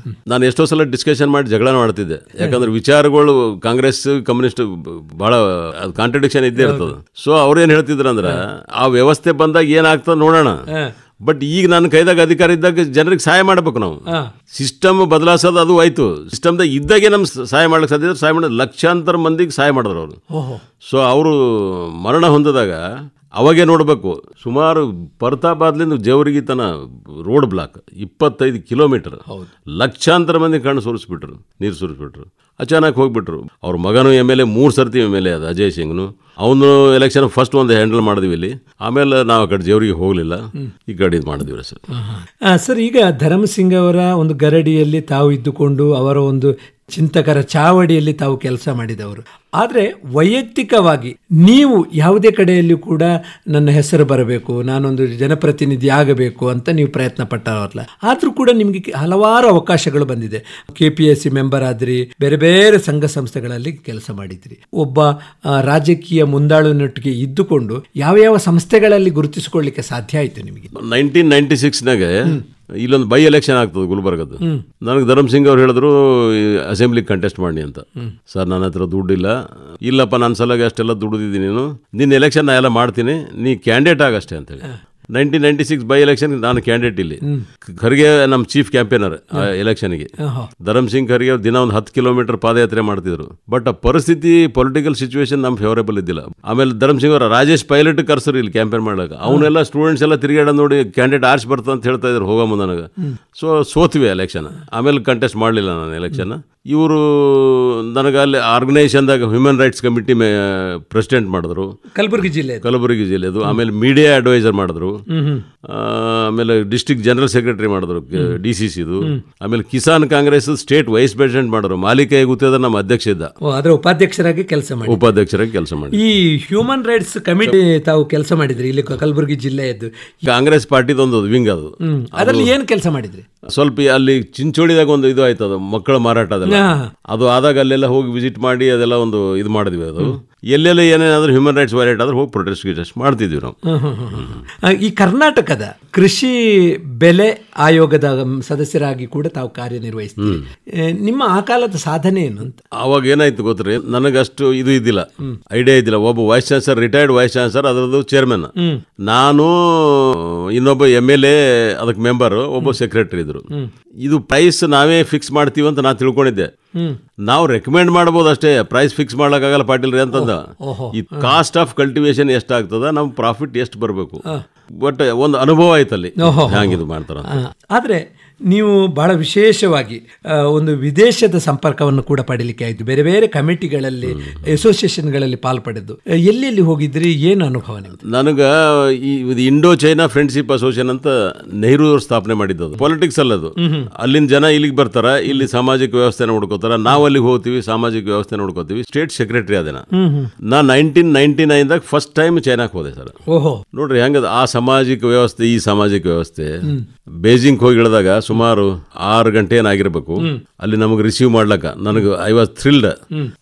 ನಾನು ಎಷ್ಟೋ ಸಲ ಡಿಸ್ಕಷನ್ ಮಾಡಿ ಜಗಳ ಮಾಡ್ತಿದ್ದೆ. ಯಾಕಂದ್ರೆ ವಿಚಾರಗಳು ಕಾಂಗ್ರೆಸ್ ಕಮ್ಯುನಿಸ್ಟ್ ಬಹಳ ಕಾಂಟ್ರಡಿಕ್ಷನ್ ಇದ್ದೇ ಇರ್ತದೆ. ಸೊ ಅವ್ರೇನ್ ಹೇಳ್ತಿದ್ರು ಅಂದ್ರೆ, ಆ ವ್ಯವಸ್ಥೆ ಬಂದಾಗ ಏನಾಗ್ತದೆ ನೋಡೋಣ, ಬಟ್ ಈಗ ನನ್ನ ಕೈದಾಗ ಅಧಿಕಾರ ಇದ್ದಾಗ ಜನರಿಗೆ ಸಹಾಯ ಮಾಡಬೇಕು. ನಾವು ಸಿಸ್ಟಮ್ ಬದಲಾಯಿಸೋದು ಅದು ಆಯ್ತು. ಸಿಸ್ಟಮ್ದಾಗ ಇದ್ದಾಗೆ ನಮ್ ಸಹಾಯ ಮಾಡ್ಲಿಕ್ಕೆ ಸಾಧ್ಯ. ಸಹಾಯ ಮಾಡೋದು ಲಕ್ಷಾಂತರ ಮಂದಿಗೆ ಸಹಾಯ ಮಾಡಿದ್ರು ಅವರು. ಸೊ ಅವರು ಮರಣ ಹೊಂದಿದಾಗ ಅವಾಗೇ ನೋಡಬೇಕು, ಸುಮಾರು ಪರ್ತಾಬಾದ್ಲಿಂದ ಜೇವರ್ಗಿ ತನ ರೋಡ್ ಬ್ಲಾಕ್ 25 ಕಿಲೋಮೀಟರ್, ಲಕ್ಷಾಂತರ ಮಂದಿ ಕಣ್ಣು ಸುರಿಸ್ಬಿಟ್ರು, ನೀರು ಸುರಿಸ್ಬಿಟ್ರು. ಅಚಾನಕ್ ಹೋಗ್ಬಿಟ್ರು. ಅವ್ರ ಮಗನು MLA 3 ಸರ್ತಿ MLA ಅದ, ಅಜಯ್ ಸಿಂಗ್ನು. ಅವನು ಎಲೆಕ್ಷನ್ ಫಸ್ಟ್ ಒಂದು ಹ್ಯಾಂಡಲ್ ಮಾಡಿದ್ವಿ ಇಲ್ಲಿ. ಆಮೇಲೆ ನಾವು ಆ ಕಡೆ ಜೇವರಿಗೆ ಹೋಗಲಿಲ್ಲ, ಈ ಕಡೆ ಇದು ಮಾಡಿದ್ವಿ ಸರ್. ಸರ್, ಈಗ ಧರ್ಮಸಿಂಗ್ ಅವರ ಒಂದು ಗರಡಿಯಲ್ಲಿ ತಾವು ಇದ್ದುಕೊಂಡು ಅವರ ಒಂದು ಚಿಂತಕರ ಚಾವಡಿಯಲ್ಲಿ ತಾವು ಕೆಲಸ ಮಾಡಿದವರು. ಆದರೆ ವೈಯಕ್ತಿಕವಾಗಿ ನೀವು ಯಾವುದೇ ಕಡೆಯಲ್ಲಿ ಕೂಡ ನನ್ನ ಹೆಸರು ಬರಬೇಕು, ನಾನೊಂದು ಜನಪ್ರತಿನಿಧಿ ಆಗಬೇಕು ಅಂತ ನೀವು ಪ್ರಯತ್ನ ಪಟ್ಟವರಲ್ಲ. ಆದರೂ ಕೂಡ ನಿಮಗೆ ಹಲವಾರು ಅವಕಾಶಗಳು ಬಂದಿದೆ. KPSC ಮೆಂಬರ್ ಆದ್ರಿ, ಬೇರೆ ಬೇರೆ ಸಂಘ ಸಂಸ್ಥೆಗಳಲ್ಲಿ ಕೆಲಸ ಮಾಡಿದ್ರಿ. ಒಬ್ಬ ರಾಜಕೀಯ ಮುಂದಾಳುನೊಟ್ಟಿಗೆ ಇದ್ದುಕೊಂಡು ಯಾವ ಯಾವ ಸಂಸ್ಥೆಗಳಲ್ಲಿ ಗುರುತಿಸಿಕೊಳ್ಳಿಕ್ಕೆ ಸಾಧ್ಯ ಆಯಿತು ನಿಮಗೆ? 1996ನಾಗ ಇಲ್ಲೊಂದು ಬೈ ಎಲೆಕ್ಷನ್ ಆಗ್ತದೆ ಗುಲ್ಬರ್ಗದ್ದು. ನನಗೆ ಧರ್ಮಸಿಂಗ್ ಅವ್ರು ಹೇಳಿದ್ರು ಅಸೆಂಬ್ಲಿಗೆ ಕಂಟೆಸ್ಟ್ ಮಾಡಿ ಅಂತ. ಸರ್, ನನ್ನ ಹತ್ರ ದುಡ್ಡಿಲ್ಲ. ಇಲ್ಲಪ್ಪ, ನನ್ನ ಸಲಗೆ ಅಷ್ಟೆಲ್ಲ ದುಡ್ದಿದ್ದೀನಿ, ನಿನ್ನ ಎಲೆಕ್ಷನ್ ನಾ ಎಲ್ಲ ಮಾಡ್ತೀನಿ, ನೀ ಕ್ಯಾಂಡಿಡೇಟ್ ಆಗಷ್ಟೇ ಅಂತೇಳಿ. 1996 ಬೈ ಎಲೆಕ್ಷನ್ ನಾನು ಕ್ಯಾಂಡಿಡೇಟ್ ಇಲ್ಲಿ. ಖರ್ಗೆ ನಮ್ಮ ಚೀಫ್ ಕ್ಯಾಂಪೇನರ್ ಆ ಎಲೆಕ್ಷನ್ಗೆ. ಧರ್ಮಸಿಂಗ್ ಖರ್ಗೆ ದಿನ ಒಂದು 10 ಕಿಲೋಮೀಟರ್ ಪಾದಯಾತ್ರೆ ಮಾಡ್ತಿದ್ರು. ಬಟ್ ಆ ಪರಿಸ್ಥಿತಿ, ಪೊಲಿಟಿಕಲ್ ಸಿಚುವೇಶನ್ ನಮ್ ಫೇವರೇಬಲ್ ಇದ್ದಿಲ್ಲ. ಆಮೇಲೆ ಧರ್ಮಸಿಂಗ್ ಅವರ ರಾಜೇಶ್ ಪೈಲಟ್ ಕರ್ಸರು ಇಲ್ಲಿ ಕ್ಯಾಂಪೇನ್ ಮಾಡಕ್ಕೆ. ಅವನ್ನೆಲ್ಲ ಸ್ಟೂಡೆಂಟ್ಸ್ ಎಲ್ಲ ತಿರುಗಾಡ ನೋಡಿ ಕ್ಯಾಂಡಿಡೇಟ್ ಆರ್ಚ್ ಬರ್ತದೆ ಅಂತ ಹೇಳ್ತಾ ಇದ್ರು ಹೋಗೋ ಮುಂದೆ ನನಗೆ. ಸೊ ಸೋತ್ವಿ ಎಲೆಕ್ಷನ್. ಆಮೇಲೆ ಕಂಟೆಸ್ಟ್ ಮಾಡಲಿಲ್ಲ ನಾನು ಎಲೆಕ್ಷನ್. ಇವರು ನನಗೆ ಅಲ್ಲಿ ಆರ್ಗನೈಸೇಷನ್ದಾಗ ಹ್ಯೂಮನ್ ರೈಟ್ಸ್ ಕಮಿಟಿ ಪ್ರೆಸಿಡೆಂಟ್ ಮಾಡಿದ್ರು, ಕಲಬುರಗಿ ಜಿಲ್ಲೆದು. ಆಮೇಲೆ ಮೀಡಿಯಾ ಅಡ್ವೈಸರ್ ಮಾಡಿದ್ರು. ಆಮೇಲೆ ಡಿಸ್ಟ್ರಿಕ್ಟ್ ಜನರಲ್ ಸೆಕ್ರೆಟರಿ ಮಾಡಿದ್ರು DCCದು. ಆಮೇಲೆ Kisan Congress state vice president ಮಾಡಿದ್ರು. ಮಾಲಿಕ ಗುತ್ತೇದಾರ್ ನಮ್ಮ ಅಧ್ಯಕ್ಷ ಇದ್ದ, ಅದರ ಉಪಾಧ್ಯಕ್ಷರಾಗಿ ಕೆಲಸ ಮಾಡಿ. ಈ ಹ್ಯೂಮನ್ ರೈಟ್ಸ್ ಕಮಿಟಿ ತಾವು ಕೆಲಸ ಮಾಡಿದ್ರಿ ಇಲ್ಲಿ ಕಲಬುರಗಿ ಜಿಲ್ಲೆಯದ್ದು. ಕಾಂಗ್ರೆಸ್ ಪಾರ್ಟಿದೊಂದು ವಿಂಗ್ ಅದು. ಅದರಲ್ಲಿ ಏನು ಕೆಲಸ ಮಾಡಿದ್ರಿ? ಸ್ವಲ್ಪ ಅಲ್ಲಿ ಚಿಂಚೋಳಿದಾಗ ಒಂದು ಇದು ಆಯ್ತದ, ಮಕ್ಕಳ ಮಾರಾಟ ಅದೆಲ್ಲ. ಅದು ಆದಾಗ ಅಲ್ಲೆಲ್ಲ ಹೋಗಿ ವಿಸಿಟ್ ಮಾಡಿ ಅದೆಲ್ಲ ಒಂದು ಇದು ಮಾಡಿದ್ವಿ. ಅದು ಎಲ್ಲೆಲ್ಲ ಏನೇನಾದ್ರೂ ಹ್ಯೂಮನ್ ರೈಟ್ಸ್ ವೈಲೇಟ್ ಆದ್ರೆ ಹೋಗಿ ಪ್ರೊಟೆಸ್ಟ್ ಮಾಡ್ತಿದ್ವಿ ನಾವು. ಈ ಕರ್ನಾಟಕದ ಕೃಷಿ ಬೆಲೆ ಆಯೋಗದ ಸದಸ್ಯರಾಗಿ ಕೂಡ ತಾವು ಕಾರ್ಯನಿರ್ವಹಿಸ್ತೀವಿ. ನಿಮ್ಮ ಆ ಕಾಲದ ಸಾಧನೆ ಏನು ಅಂತ? ಅವಾಗ ಏನಾಯ್ತು ಗೊತ್ತ್ರಿ, ನನಗಷ್ಟು ಇದು ಇದ್ದಿಲ್ಲ, ಐಡಿಯಾ ಇದ್ದಿಲ್ಲ. ಒಬ್ಬ vice chancellor, retired vice chancellor, ಅದರದ್ದು ಚೇರ್ಮನ್ ನಾನು, ಇನ್ನೊಬ್ಬ MLA ಅದಕ್ಕೆ ಮೆಂಬರ್, ಒಬ್ಬ ಸೆಕ್ರೆಟರಿ ಇದ್ರು. ಇದು ಪ್ರೈಸ್ ನಾವೇ ಫಿಕ್ಸ್ ಮಾಡ್ತೀವಿ ಅಂತ ನಾನು ತಿಳ್ಕೊಂಡಿದ್ದೆ. ನಾವು ರೆಕಮೆಂಡ್ ಮಾಡಬಹುದು ಅಷ್ಟೇ, ಪ್ರೈಸ್ ಫಿಕ್ಸ್ ಮಾಡಕ್ಕಾಗಲ್ಲ ಪಾಟೀಲ್ ರೀ ಅಂತಂದ. ಈ ಕಾಸ್ಟ್ ಆಫ್ ಕಲ್ಟಿವೇಶನ್ ಎಷ್ಟಾಗ್ತದ, ನಮ್ ಪ್ರಾಫಿಟ್ ಎಷ್ಟು ಬರಬೇಕು, ಬಟ್ ಒಂದು ಅನುಭವ ಆಯ್ತಲ್ಲಿ ಹ್ಯಾಂಗಿದು ಮಾಡ್ತಾರ. ಆದ್ರೆ ನೀವು ಬಹಳ ವಿಶೇಷವಾಗಿ ಒಂದು ವಿದೇಶದ ಸಂಪರ್ಕವನ್ನು ಕೂಡ ಪಡೀಲಿಕ್ಕೆ ಆಯಿತು. ಬೇರೆ ಬೇರೆ ಕಮಿಟಿಗಳಲ್ಲಿ, ಅಸೋಸಿಯೇಷನ್ಗಳಲ್ಲಿ ಪಾಲ್ಪಡೆದು ಎಲ್ಲೆಲ್ಲಿ ಹೋಗಿದ್ರಿ, ಏನು ಅನುಭವ ನಿಮ್ದು? ನನಗೆ ಈ ಇಂಡೋ ಚೈನಾ ಫ್ರೆಂಡ್ಶಿಪ್ ಅಸೋಸಿಯೇಷನ್ ಅಂತ ನೆಹರು ಅವರು ಸ್ಥಾಪನೆ ಮಾಡಿದ್ದದು. ಪಾಲಿಟಿಕ್ಸ್ ಅಲ್ಲದು. ಅಲ್ಲಿನ ಜನ ಇಲ್ಲಿಗೆ ಬರ್ತಾರ, ಇಲ್ಲಿ ಸಾಮಾಜಿಕ ವ್ಯವಸ್ಥೆ ನೋಡ್ಕೋತಾರ, ನಾವು ಅಲ್ಲಿಗೆ ಹೋಗ್ತೀವಿ, ಸಾಮಾಜಿಕ ವ್ಯವಸ್ಥೆ ನೋಡ್ಕೋತೀವಿ. ಸ್ಟೇಟ್ ಸೆಕ್ರೆಟರಿ ಅದೇನ. ನಾ 1999ದಾಗ ಫಸ್ಟ್ ಟೈಮ್ ಚೈನಾಕ್ ಹೋದೆ ಸರ್. ನೋಡ್ರಿ ಹೆಂಗದ ಆ ಸಾಮಾಜಿಕ ವ್ಯವಸ್ಥೆ, ಈ ಸಾಮಾಜಿಕ ವ್ಯವಸ್ಥೆ. ಬೇಜಿಂಗ್ ಹೋಗಿ ಇಳಿದಾಗ ಸುಮಾರು 6 ಗಂಟೆ ಏನಾಗಿರ್ಬೇಕು. ಅಲ್ಲಿ ನಮಗೆ ರಿಸೀವ್ ಮಾಡ್ಲಕ್ಕ ನನಗೆ ಐ ವಾಸ್ ಥ್ರಿಲ್ಡ್.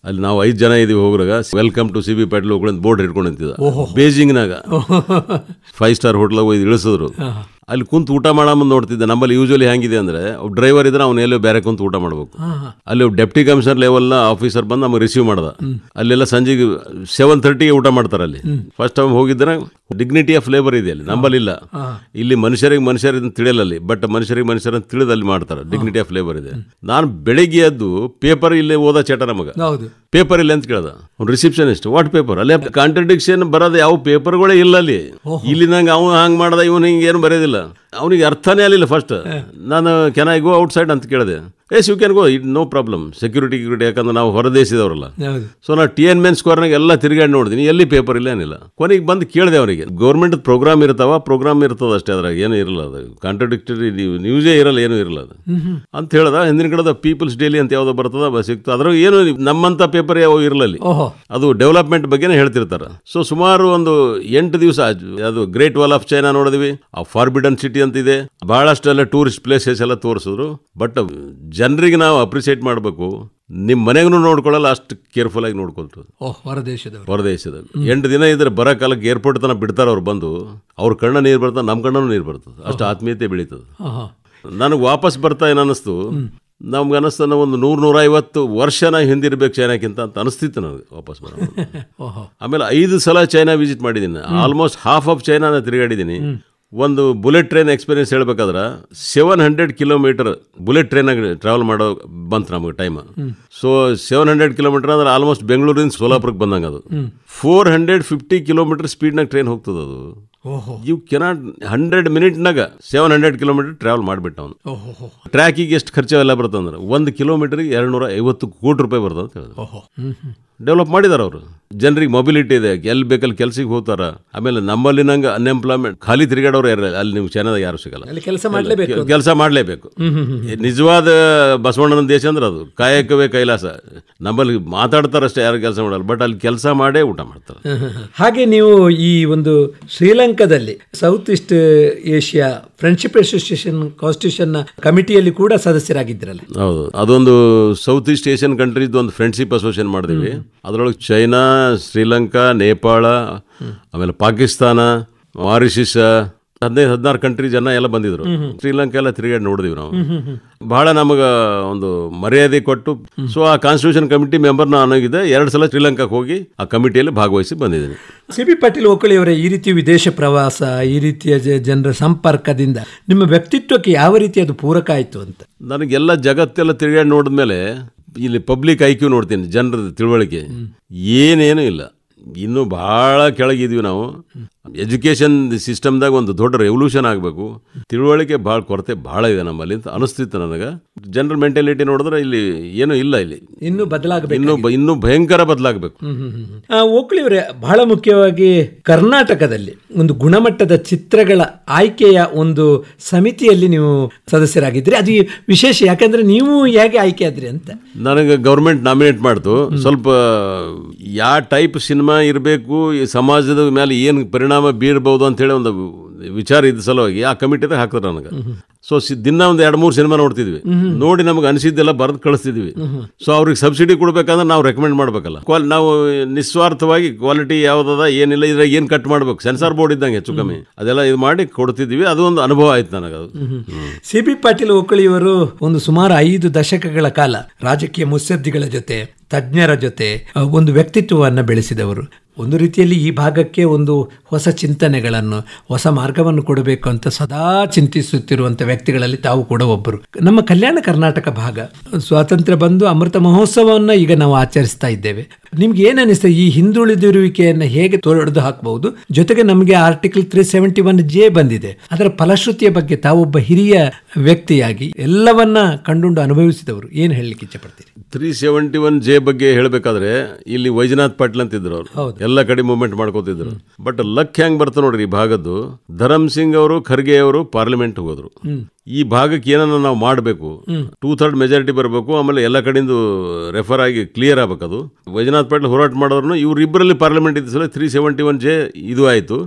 ಅಲ್ಲಿ ನಾವು 5 ಜನ ಇದೀವಿ. ಹೋಗ್ರಾಗ ವೆಲ್ಕಮ್ ಟು CB ಪಾಟೀಲ್ ಹೋಗ್ಕೊಂಡು ಬೋರ್ಡ್ ಹಿಡ್ಕೊಂಡು ನಿಂತಿದ್ದ ಬೇಜಿಂಗ್ನಾಗ. 5 ಸ್ಟಾರ್ ಹೋಟ್ಲಾಗ ಹೋಗಿ ಇಳಿಸಿದ್ರು. ಅಲ್ಲಿ ಕುಂತು ಊಟ ಮಾಡಮ್ಮಂದು ನೋಡ್ತಿದ್ದೆ. ನಮ್ಮಲ್ಲಿ ಯೂಶಲಿ ಹೆಂಗಿದೆ ಅಂದ್ರೆ ಡ್ರೈವರ್ ಇದ್ರೆ ಅವ್ನು ಎಲ್ಲೋ ಬೇರೆ ಕುಂತು ಊಟ ಮಾಡಬೇಕು. ಅಲ್ಲಿ ಡೆಪ್ಟಿ ಕಮಿಷನರ್ ಲೆವೆಲ್ನ ಆಫೀಸರ್ ಬಂದು ನಮಗೆ ರಿಸೀವ್ ಮಾಡ್ದ. ಅಲ್ಲೆಲ್ಲ ಸಂಜೆಗೆ 7:30ಗೆ ಊಟ ಮಾಡ್ತಾರೆ ಅಲ್ಲಿ. ಫಸ್ಟ್ ಟೈಮ್ ಹೋಗಿದ್ರೆ ಡಿಗ್ನಿಟಿ ಆಫ್ ಲೇಬರ್ ಇದೆ ಅಲ್ಲಿ, ನಂಬಲಿಲ್ಲ. ಇಲ್ಲಿ ಮನುಷ್ಯರಿಗೆ ತಿಳಿಯಲ್ಲ ಅಲ್ಲಿ, ಬಟ್ ಮನುಷ್ಯರನ್ನು ತಿಳಿದು ಅಲ್ಲಿ ಮಾಡ್ತಾರೆ. ಡಿಗ್ನಿಟಿ ಆಫ್ ಲೇಬರ್ ಇದೆ. ನಾನು ಬೆಳಿಗ್ಗೆ ಎದ್ದು ಪೇಪರ್ ಇಲ್ಲೇ ಓದೋ ಚಟ ನಮಗ, ಪೇಪರ್ ಇಲ್ಲ ಅಂತ ಕೇಳ್ದ ರಿಸೆಪ್ಷನಿಸ್ಟ್. What paper? ಅಲ್ಲೇ ಕಾಂಟ್ರಡಿಕ್ಷನ್ ಬರೋದು ಯಾವ ಪೇಪರ್ಗಳೇ ಇಲ್ಲ ಅಲ್ಲಿ. ಇಲ್ಲಿ ನಂಗೆ ಅವ್ನು ಹಂಗೆ ಮಾಡ್ದ, ಇವನು ಹಿಂಗೆ ಏನು ಬರೋದಿಲ್ಲ. ಅವನಿಗೆ ಅರ್ಥನೇ ಆಗಲಿಲ್ಲ. ಫಸ್ಟ್ ನಾನು can I go outside ಅಂತ ಕೇಳಿದೆ. You can go, it no problem, security ಯಾಕಂದ್ರೆ ನಾವು ಹೊರದೇಶದವರಲ್ಲ. ಸೊ ನಾನು TN ಸ್ಕ್ವೇರ್ನಾಗ ಎಲ್ಲ ತಿರುಗಾಡಿ ನೋಡಿದೀನಿ, ಎಲ್ಲಿ ಪೇಪರ್ ಇಲ್ಲ ಏನಿಲ್ಲ. ಕೊನೆಗೆ ಬಂದು ಕೇಳಿದೆ ಅವರಿಗೆ, ಗೌರ್ಮೆಂಟ್ ಪ್ರೋಗ್ರಾಮ್ ಇರ್ತದ ಅಷ್ಟೇ, ಅದ್ರಾಗ ಏನು ಇರಲ್ಲ, ಅದು ಕಾಂಟ್ರಡಿಕ್ಟರಿ ನ್ಯೂಸೇ ಇರಲ್ಲ, ಏನೂ ಇರಲ್ಲ ಅದು ಅಂತ ಹೇಳ್ದ. ಹಿಂದಿನ ಕಡೆ ಪೀಪಲ್ಸ್ ಡೈಲಿ ಅಂತ ಯಾವುದೋ ಬರ್ತದ ಸಿಕ್ತು, ಅದ್ರಾಗ ಏನು ನಮ್ಮಂತ ಪೇಪರ್ ಯಾವ ಇರಲಿ. ಅದು ಡೆವಲಪ್ಮೆಂಟ್ ಬಗ್ಗೆನೇ ಹೇಳ್ತಿರ್ತಾರೆ. ಸೊ ಸುಮಾರು ಒಂದು 8 ದಿವಸ ಅದು ಗ್ರೇಟ್ ವಾಲ್ ಆಫ್ ಚೈನಾ ನೋಡಿದ್ವಿ, ಆ ಫಾರ್ಬಿಡನ್ ಸಿಟಿ ಅಂತಿದೆ, ಬಹಳಷ್ಟೆಲ್ಲ ಟೂರಿಸ್ಟ್ ಪ್ಲೇಸಸ್ ಎಲ್ಲ ತೋರಿಸಿದ್ರು. ಬಟ್ ಜನರಿಗೆ ನಾವು ಅಪ್ರಿಸಿಯೇಟ್ ಮಾಡಬೇಕು, ನಿಮ್ಮ ಮನೆಗೂ ನೋಡ್ಕೊಳ್ಳಲ್ಲ, ಅಷ್ಟು ಕೇರ್ಫುಲ್ ಆಗಿ ನೋಡ್ಕೊಳ್ತಾರೆ ಹೊರದೇಶದ. 8 ದಿನ ಇದ್ರೆ ಬರೋ ಕಾಲಕ್ಕೆ ಏರ್ಪೋರ್ಟ್ ತನಕ ಬಿಡ್ತಾರೆ ಅವ್ರು ಬಂದು. ಅವ್ರ ಕಣ್ಣ ನೀರು ಬರ್ತದೆ, ನಮ್ಮ ಕಣ್ಣೂ ನೀರು ಬರ್ತದೆ, ಅಷ್ಟು ಆತ್ಮೀಯತೆ ಬೆಳೀತದೆ. ನನಗೆ ವಾಪಸ್ ಬರ್ತಾ ಏನು ಅನ್ನಿಸ್ತು, ನಮ್ಗೆ ಅನ್ನಿಸ್ತಾ ನಾವು ಒಂದು 100-150 ವರ್ಷ ನಾವು ಹಿಂದಿರ್ಬೇಕು ಚೈನಾಕ್ಕಿಂತ ಅಂತ ಅನಿಸ್ತಿತ್ತು ನನಗೆ ವಾಪಸ್ ಬರೋ. ಆಮೇಲೆ 5 ಸಲ ಚೈನಾ ವಿಸಿಟ್ ಮಾಡಿದ್ದೀನಿ, ಆಲ್ಮೋಸ್ಟ್ ಹಾಫ್ ಆಫ್ ಚೈನಾನ ತಿರುಗಾಡಿದ್ದೀನಿ. ಒಂದು ಬುಲೆಟ್ ಟ್ರೈನ್ ಎಕ್ಸ್ಪೀರಿಯನ್ಸ್ ಹೇಳ್ಬೇಕಾದ್ರೆ 700 ಕಿಲೋಮೀಟರ್ ಬುಲೆಟ್ ಟ್ರೈನಾಗ ಟ್ರಾವೆಲ್ ಮಾಡೋ ಬಂತು ನಮಗೆ ಟೈಮ್. ಸೊ 700 ಕಿಲೋಮೀಟರ್ ಅಂದ್ರೆ ಆಲ್ಮೋಸ್ಟ್ ಬೆಂಗಳೂರಿಂದ ಸೋಲಾಪುರಕ್ಕೆ ಬಂದಂಗೆ. ಅದು 450 ಕಿಲೋಮೀಟರ್ ಸ್ಪೀಡ್ನಾಗ ಟ್ರೈನ್ ಹೋಗ್ತದೆ. ಅದು ಯು ಕೆನಾಟ್ 100 ಮಿನಿಟ್ನಾಗ 700 ಕಿಲೋಮೀಟರ್ ಟ್ರಾವೆಲ್ ಮಾಡಿಬಿಟ್ಟ ಅವನು. ಟ್ರ್ಯಾಕಿಗೆ ಎಷ್ಟು ಖರ್ಚು ಎಲ್ಲ ಬರ್ತಂದ್ರೆ 1 ಕಿಲೋಮೀಟರ್ಗೆ 250 ಕೋಟಿ ರೂಪಾಯಿ ಬರ್ತದೆ ಅಂತ ಹೇಳಿದ್ರು. ಡೆವಲಪ್ ಮಾಡಿದಾರೆ ಅವರು. ಜನರಿಗೆ ಮೊಬಿಲಿಟಿ ಇದೆ, ಎಲ್ಲಿ ಬೇಕಲ್ಲಿ ಕೆಲ್ಸಕ್ಕೆ ಹೋಗ್ತಾರ. ಆಮೇಲೆ ನಮ್ಮಲ್ಲಿ ನಂಗೆ ಅನ್ಎಂಪ್ಲಾಯ್ಮೆಂಟ್ ಖಾಲಿ ತಿರುಗಾಡೋರು ಯಾರು ಅಲ್ಲಿ ನೀವು ಚೈನಾದಾಗ ಯಾರು ಸಿಗಲ್ಲ, ಕೆಲಸ ಮಾಡಲೇಬೇಕು. ನಿಜವಾದ ಬಸವಣ್ಣನ ದೇಶ ಅಂದ್ರೆ ಅದು ಕಾಯಕವೇ ಕೈಲಾಸ. ನಮ್ಮಲ್ಲಿ ಮಾತಾಡ್ತಾರಷ್ಟೇ, ಯಾರು ಕೆಲಸ ಮಾಡಲ್ಲ, ಬಟ್ ಅಲ್ಲಿ ಕೆಲಸ ಮಾಡೇ ಊಟ ಮಾಡ್ತಾರೆ. ಹಾಗೆ ನೀವು ಈ ಒಂದು ಶ್ರೀಲಂಕಾದಲ್ಲಿ south east Asia friendship association constitution ಕಮಿಟಿಯಲ್ಲಿ ಕೂಡ ಸದಸ್ಯರಾಗಿದ್ರಲ್ಲ? ಹೌದು, ಅದೊಂದು ಸೌತ್ ಈಸ್ಟ್ ಏಷ್ಯನ್ ಕಂಟ್ರೀಸ್ ಒಂದು ಫ್ರೆಂಡ್ಶಿಪ್ ಅಸೋಸಿಯೇಷನ್ ಮಾಡಿದ್ವಿ. ಅದರೊಳಗೆ ಚೈನಾ, ಶ್ರೀಲಂಕಾ, ನೇಪಾಳ, ಆಮೇಲೆ ಪಾಕಿಸ್ತಾನ, ಮಾರಿಷಸ್, 15-16 ಕಂಟ್ರಿ ಜನ ಎಲ್ಲ ಬಂದಿದ್ರು. ಶ್ರೀಲಂಕಾ ಎಲ್ಲ ತಿರುಗಾಡಿ ನೋಡಿದ್ವಿ ನಾವು. ಬಹಳ ನಮಗೆ ಒಂದು ಮರ್ಯಾದೆ ಕೊಟ್ಟು. ಸೊ ಆ ಕಾನ್ಸ್ಟಿಟ್ಯೂಷನ್ ಕಮಿಟಿ ಮೆಂಬರ್ ನಾನಾಗಿದ್ದೆ. 2 ಸಲ ಶ್ರೀಲಂಕಾಕ್ಕೆ ಹೋಗಿ ಆ ಕಮಿಟಿಯಲ್ಲಿ ಭಾಗವಹಿಸಿ ಬಂದಿದ್ದೀನಿ. CB ಪಾಟೀಲ್ ಓಕಳಿಯವರೇ, ಈ ರೀತಿ ವಿದೇಶ ಪ್ರವಾಸ, ಈ ರೀತಿಯ ಜನರ ಸಂಪರ್ಕದಿಂದ ನಿಮ್ಮ ವ್ಯಕ್ತಿತ್ವಕ್ಕೆ ಯಾವ ರೀತಿ ಅದು ಪೂರಕ ಆಯಿತು ಅಂತ? ನನಗೆಲ್ಲ ಜಗತ್ತೆಲ್ಲ ತಿರುಗಾಡಿ ನೋಡಿದ್ಮೇಲೆ ಇಲ್ಲಿ ಪಬ್ಲಿಕ್ IQ ನೋಡ್ತೀನಿ, ಜನರ ತಿಳುವಳಿಕೆ ಏನೇನೂ ಇಲ್ಲ. ಇನ್ನೂ ಭಾಳ ಕೆಳಗಿದ್ವಿ ನಾವು. ಎಜುಕೇಷನ್ ಸಿಸ್ಟಮ್ದಾಗ ಒಂದು ದೊಡ್ಡ ರೆವಲ್ಯೂಷನ್ ಆಗಬೇಕು. ತಿಳುವಳಿಕೆ ಭಾಳ ಕೊರತೆ ಭಾಳ ಇದೆ ನಮ್ಮಲ್ಲಿ ಅಂತ ಅನಿಸ್ತಿತ್ತು ನನಗೆ. ಜನರಲ್ ಮೆಂಟಾಲಿಟಿ ನೋಡಿದ್ರೆ ಇಲ್ಲಿ ಏನೂ ಇಲ್ಲ, ಇಲ್ಲಿ ಇನ್ನೂ ಬದಲಾಗಬೇಕು, ಇನ್ನೂ ಭಯಂಕರ ಬದಲಾಗಬೇಕು. ಓಕಳಿಯವರೇ, ಬಹಳ ಮುಖ್ಯವಾಗಿ ಕರ್ನಾಟಕದಲ್ಲಿ ಒಂದು ಗುಣಮಟ್ಟದ ಚಿತ್ರಗಳ ಆಯ್ಕೆಯ ಒಂದು ಸಮಿತಿಯಲ್ಲಿ ನೀವು ಸದಸ್ಯರಾಗಿದ್ರಿ. ಅದು ವಿಶೇಷ, ಯಾಕಂದ್ರೆ ನೀವು ಹೇಗೆ ಆಯ್ಕೆ ಆದ್ರಿ ಅಂತ. ನನಗೆ ಗೌರ್ಮೆಂಟ್ ನಾಮಿನೇಟ್ ಮಾಡ್ತು. ಸ್ವಲ್ಪ ಯಾವ ಟೈಪ್ ಸಿನಿಮಾ ಇರಬೇಕು, ಈ ಸಮಾಜದ ಮೇಲೆ ಏನು ಪರಿಣಾಮ ಬೀರ್ಬೋದು ಅಂತೇಳಿ ಒಂದು ವಿಚಾರ ಇದ್ದ ಸಲುವಾಗಿ ಆ ಕಮಿಟಿದಾಗ ಹಾಕ್ತಾರೆ ನನಗೆ. ಸೊ ದಿನ ಒಂದು 2-3 ಸಿನಿಮಾ ನೋಡ್ತಿದ್ವಿ. ನೋಡಿ ನಮಗೆ ಅನಿಸಿದ್ದೆಲ್ಲ ಬರೆದು ಕಳಿಸ್ತಿದ್ವಿ. ಸೊ ಅವ್ರಿಗೆ ಸಬ್ಸಿಡಿ ಕೊಡ್ಬೇಕಂದ್ರೆ ನಾವು ರೆಕಮೆಂಡ್ ಮಾಡ್ಬೇಕಲ್ಲ. ನಾವು ನಿಸ್ವಾರ್ಥವಾಗಿ ಕ್ವಾಲಿಟಿ ಯಾವುದದ ಏನಿಲ್ಲ, ಇದ್ರಾಗ ಏನು ಕಟ್ ಮಾಡ್ಬೇಕು, ಸೆನ್ಸಾರ್ ಬೋರ್ಡ್ ಇದ್ದಂಗೆ ಹೆಚ್ಚು ಕಮ್ಮಿ ಅದೆಲ್ಲ ಇದು ಮಾಡಿ ಕೊಡ್ತಿದ್ವಿ. ಅದು ಒಂದು ಅನುಭವ ಆಯ್ತು ನನಗೆ. ಅದು CB ಪಾಟೀಲ್ ಓಕಳಿಯವರು ಒಂದು ಸುಮಾರು 5 ದಶಕಗಳ ಕಾಲ ರಾಜಕೀಯ ಮುತ್ಸದ್ದಿಗಳ ಜೊತೆ, ತಜ್ಞರ ಜೊತೆ ಒಂದು ವ್ಯಕ್ತಿತ್ವವನ್ನು ಬೆಳೆಸಿದವರು. ಒಂದು ರೀತಿಯಲ್ಲಿ ಈ ಭಾಗಕ್ಕೆ ಒಂದು ಹೊಸ ಚಿಂತನೆಗಳನ್ನು, ಹೊಸ ಮಾರ್ಗವನ್ನು ಕೊಡಬೇಕು ಅಂತ ಸದಾ ಚಿಂತಿಸುತ್ತಿರುವಂಥ ವ್ಯಕ್ತಿಗಳಲ್ಲಿ ತಾವು ಕೂಡ ಒಬ್ಬರು. ನಮ್ಮ ಕಲ್ಯಾಣ ಕರ್ನಾಟಕ ಭಾಗ ಸ್ವಾತಂತ್ರ್ಯ ಬಂದು ಅಮೃತ ಮಹೋತ್ಸವವನ್ನು ಈಗ ನಾವು ಆಚರಿಸ್ತಾ ಇದ್ದೇವೆ. ನಿಮ್ಗೆ ಏನು ಅನಿಸ್ತದೆ, ಈ ಹಿಂದುಳಿದಿರುವಿಕೆಯನ್ನು ಹೇಗೆ ತೊಡೆದು ಹಾಕಬಹುದು? ಜೊತೆಗೆ ನಮಗೆ ಆರ್ಟಿಕಲ್ 371J ಬಂದಿದೆ, ಅದರ ಫಲಶ್ರುತಿಯ ಬಗ್ಗೆ ತಾವೊಬ್ಬ ಹಿರಿಯ ವ್ಯಕ್ತಿಯಾಗಿ ಎಲ್ಲವನ್ನ ಕಂಡುಂಡು ಅನುಭವಿಸಿದವರು, ಏನು ಹೇಳಲಿಕ್ಕೆ ಇಚ್ಛಪಡ್ತೀರಿ? 371J ಬಗ್ಗೆ ಹೇಳಬೇಕಾದ್ರೆ ಇಲ್ಲಿ ವೈಜನಾಥ್ ಪಾಟೀಲ್ ಅಂತಿದ್ರು. ಅವರು ಎಲ್ಲ ಕಡೆ ಮೂವ್ಮೆಂಟ್ ಮಾಡ್ಕೋತಿದ್ರು. ಬಟ್ ಲಕ್ ಹೆಂಗ್ ಬರ್ತ ನೋಡ್ರಿ, ಈ ಭಾಗದ್ದು ಧರಮ್ ಸಿಂಗ್ ಅವರು, ಖರ್ಗೆ ಅವರು ಪಾರ್ಲಿಮೆಂಟ್ ಹೋದ್ರು. ಈ ಭಾಗಕ್ಕೆ ಏನನ್ನ ನಾವು ಮಾಡಬೇಕು, 2/3 ಮೆಜಾರಿಟಿ ಬರಬೇಕು, ಆಮೇಲೆ ಎಲ್ಲ ಕಡೆಯಿಂದ ರೆಫರ್ ಆಗಿ ಕ್ಲಿಯರ್ ಆಗ್ಬೇಕು. ಅದು ವೈಜನಾಥ್ ಪಾಟೀಲ್ ಹೋರಾಟ ಮಾಡೋರು ಇವರಿಬ್ಬರಲ್ಲಿ ಪಾರ್ಲಿಮೆಂಟ್ ಇದ್ದ ಸಲ 371J ಇದು ಆಯ್ತು.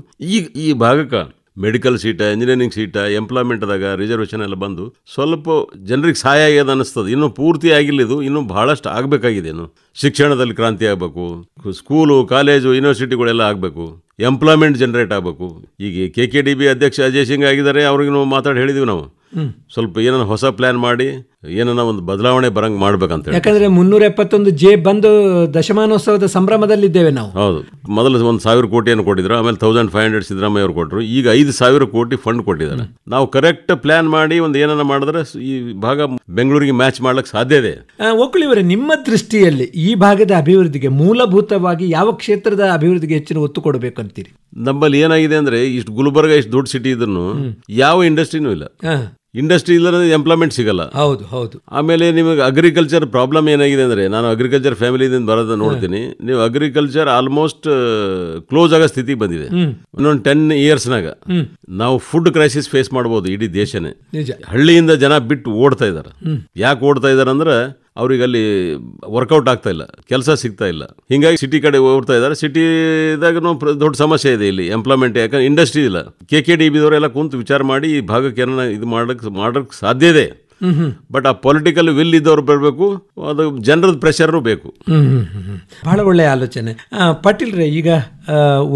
ಈ ಭಾಗಕ್ಕೆ ಮೆಡಿಕಲ್ ಸೀಟ, ಇಂಜಿನಿಯರಿಂಗ್ ಸೀಟ, ಎಂಪ್ಲಾಯ್ಮೆಂಟ್ದಾಗ ರಿಸರ್ವೇಷನ್ ಎಲ್ಲ ಬಂದು ಸ್ವಲ್ಪ ಜನರಿಗೆ ಸಹಾಯ ಆಗ್ಯದ ಅನ್ನಿಸ್ತದೆ. ಇನ್ನೂ ಪೂರ್ತಿ ಆಗಿಲ್ಲ, ಇದು ಇನ್ನೂ ಬಹಳಷ್ಟು ಆಗಬೇಕಾಗಿದೆ. ಇನ್ನು ಶಿಕ್ಷಣದಲ್ಲಿ ಕ್ರಾಂತಿ ಆಗಬೇಕು, ಸ್ಕೂಲು, ಕಾಲೇಜು, ಯೂನಿವರ್ಸಿಟಿಗಳೆಲ್ಲ ಆಗಬೇಕು, ಎಂಪ್ಲಾಯ್ಮೆಂಟ್ ಜನರೇಟ್ ಆಗಬೇಕು. ಈಗ KKDB ಅಧ್ಯಕ್ಷ ಅಜಯ್ ಸಿಂಗ್ ಆಗಿದ್ದಾರೆ, ಅವ್ರಿಗೆ ಮಾತಾಡಿ ಹೇಳಿದೀವಿ ನಾವು ಸ್ವಲ್ಪ ಏನನ್ನ ಹೊಸ ಪ್ಲಾನ್ ಮಾಡಿ ಏನನ್ನ ಒಂದು ಬದಲಾವಣೆ ಬರಂಗ್ ಮಾಡ್ಬೇಕಂತ. ಯಾಕಂದ್ರೆ 371J ಬಂದು ದಶಮಾನೋತ್ಸವದ ಸಂಭ್ರಮದಲ್ಲಿದ್ದೇವೆ ನಾವು. ಹೌದು, ಮೊದಲು 1,000 ಕೋಟಿಯನ್ನು ಕೊಟ್ಟಿದ್ರು, ಆಮೇಲೆ 1,500 ಸಿದ್ದರಾಮಯ್ಯ ಅವರು ಕೊಟ್ಟರು, ಈಗ 5,000 ಕೋಟಿ ಫಂಡ್ ಕೊಟ್ಟಿದ್ದಾರೆ. ನಾವು ಕರೆಕ್ಟ್ ಪ್ಲಾನ್ ಮಾಡಿ ಒಂದು ಏನನ್ನ ಮಾಡಿದ್ರೆ ಈ ಭಾಗ ಬೆಂಗಳೂರಿಗೆ ಮ್ಯಾಚ್ ಮಾಡ್ಲಿಕ್ಕೆ ಸಾಧ್ಯ ಇದೆ. ಒಕ್ಕಲಿವರೇ, ನಿಮ್ಮ ದೃಷ್ಟಿಯಲ್ಲಿ ಈ ಭಾಗದ ಅಭಿವೃದ್ಧಿಗೆ ಮೂಲಭೂತವಾಗಿ ಯಾವ ಕ್ಷೇತ್ರದ ಅಭಿವೃದ್ಧಿಗೆ ಹೆಚ್ಚಿನ ಒತ್ತು ಕೊಡಬೇಕು ಅಂತೀರಿ? ನಮ್ಮಲ್ಲಿ ಏನಾಗಿದೆ ಅಂದ್ರೆ, ಇಷ್ಟು ಗುಲ್ಬರ್ಗ ಇಷ್ಟು ದೊಡ್ಡ ಸಿಟಿ ಇದ್ರೂ ಯಾವ ಇಂಡಸ್ಟ್ರಿನೂ ಇಲ್ಲ. ಇಂಡಸ್ಟ್ರಿ ಇಲ್ಲ, ಎಂಪ್ಲಾಯ್ಮೆಂಟ್ ಸಿಗಲ್ಲ. ಹೌದು ಹೌದು. ಆಮೇಲೆ ನಿಮಗೆ ಅಗ್ರಿಕಲ್ಚರ್ ಪ್ರಾಬ್ಲಮ್ ಏನಾಗಿದೆ ಅಂದ್ರೆ, ನಾನು ಅಗ್ರಿಕಲ್ಚರ್ ಫ್ಯಾಮಿಲಿಯಿಂದ ಬರೋದು ನೋಡ್ತೀನಿ. ನೀವು ಅಗ್ರಿಕಲ್ಚರ್ ಆಲ್ಮೋಸ್ಟ್ ಕ್ಲೋಸ್ ಆಗೋ ಸ್ಥಿತಿ ಬಂದಿದೆ. ಇನ್ನೊಂದು 10 yearsನಾಗ ನಾವು ಫುಡ್ ಕ್ರೈಸಿಸ್ ಫೇಸ್ ಮಾಡ್ಬೋದು ಇಡೀ ದೇಶನೇ. ಹಳ್ಳಿಯಿಂದ ಜನ ಬಿಟ್ಟು ಓಡ್ತಾ ಇದ್ದಾರೆ. ಯಾಕೆ ಓಡ್ತಾ ಇದಾರೆ ಅಂದ್ರೆ, ಅವ್ರಿಗೆ ಅಲ್ಲಿ ವರ್ಕೌಟ್ ಆಗ್ತಾ ಇಲ್ಲ, ಕೆಲಸ ಸಿಗ್ತಾ ಇಲ್ಲ, ಹಿಂಗಾಗಿ ಸಿಟಿ ಕಡೆ ಓಡ್ತಾ ಇದ್ದಾರೆ. ಸಿಟಿದಾಗ ದೊಡ್ಡ ಸಮಸ್ಯೆ ಇದೆ ಇಲ್ಲಿ ಎಂಪ್ಲಾಯ್ಮೆಂಟ್, ಯಾಕಂದ್ರೆ ಇಂಡಸ್ಟ್ರಿ ಇಲ್ಲ. KKDB ದವರೆಲ್ಲ ಕುಂತು ವಿಚಾರ ಮಾಡಿ ಈ ಭಾಗಕ್ಕೆ ಏನನ್ನ ಇದು ಮಾಡಕ್ಕೆ ಸಾಧ್ಯ ಇದೆ. ಬಟ್ ಆ ಪೊಲಿಟಿಕಲ್ ವಿಲ್ ಇದ್ದವ್ರು ಬರಬೇಕು, ಅದು ಜನರದ ಪ್ರೆಷರ್ ಬೇಕು. ಬಹಳ ಒಳ್ಳೆಯ ಆಲೋಚನೆ. ಪಾಟೀಲ್ರೆ, ಈಗ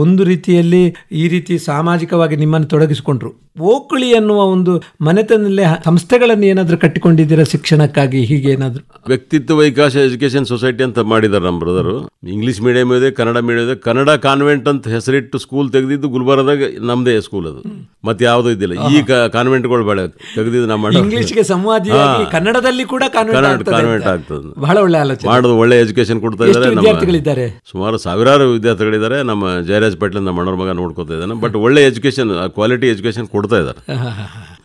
ಒಂದು ರೀತಿಯಲ್ಲಿ ಈ ರೀತಿ ಸಾಮಾಜಿಕವಾಗಿ ನಿಮ್ಮನ್ನು ತೊಡಗಿಸಿಕೊಂಡ್ರು. ಓಕಳಿ ಅನ್ನುವ ಒಂದು ಮನೆತನಲ್ಲೇ ಸಂಸ್ಥೆಗಳನ್ನು ಏನಾದರೂ ಕಟ್ಟಿಕೊಂಡಿದ್ದೀರಾ ಶಿಕ್ಷಣಕ್ಕಾಗಿ? ಹೀಗೆ ಏನಾದರೂ ವ್ಯಕ್ತಿತ್ವ ವಿಕಾಸ ಎಜುಕೇಶನ್ ಸೊಸೈಟಿ ಅಂತ ಮಾಡಿದ್ದಾರೆ ನಮ್ಮ ಬ್ರದರು. ಇಂಗ್ಲಿಷ್ ಮೀಡಿಯಂ ಇದೆ, ಕನ್ನಡ ಮೀಡಿಯಂ ಇದೆ. ಕನ್ನಡ ಕಾನ್ವೆಂಟ್ ಅಂತ ಹೆಸರಿಟ್ಟು ಸ್ಕೂಲ್ ತೆಗೆದಿದ್ದು ಗುಲ್ಬರ್ಗದಾಗ ನಮ್ದೇ ಸ್ಕೂಲ್ ಅದು, ಮತ್ತೆ ಯಾವುದೂ ಇದ್ದಿಲ್ಲ. ಈ ಕಾನ್ವೆಂಟ್ಗಳು ಬೇಡ ತೆಗೆದಿದ್ದು ನಮ್ಮ ಇಂಗ್ಲಿಷ್ಗೆ ಸಂವಾದಿಯಾಗಿ ಕನ್ನಡದಲ್ಲಿ ಕೂಡ ಕಾನ್ವೆಂಟ್ ಆಗ್ತದೆ. ಬಹಳ ಒಳ್ಳೆ ಆಲೋಚನೆ ಮಾಡೋದು. ಒಳ್ಳೆ ಎಜುಕೇಶನ್ ಕೊಡ್ತಾ ಇದ್ದಾರೆ. ವಿದ್ಯಾರ್ಥಿಗಳಿದ್ದಾರೆ, ಸುಮಾರು ಸಾವಿರಾರು ವಿದ್ಯಾರ್ಥಿಗಳಿದ್ದಾರೆ. ನಮ್ಮ ಜಯರಾಜ್ ಪಾಟೀಲ್ ನಮ್ಮ ಅಣ್ಣವ್ರ ಮಗ ನೋಡ್ಕೊತಾ ಇದ್ದಾನೆ. ಬಟ್ ಒಳ್ಳೆ ಎಜುಕೇಶನ್, ಕ್ವಾಲಿಟಿ ಎಜುಕೇಶನ್ ಕೊಡ್ತಾ ಇದ್ದಾರೆ.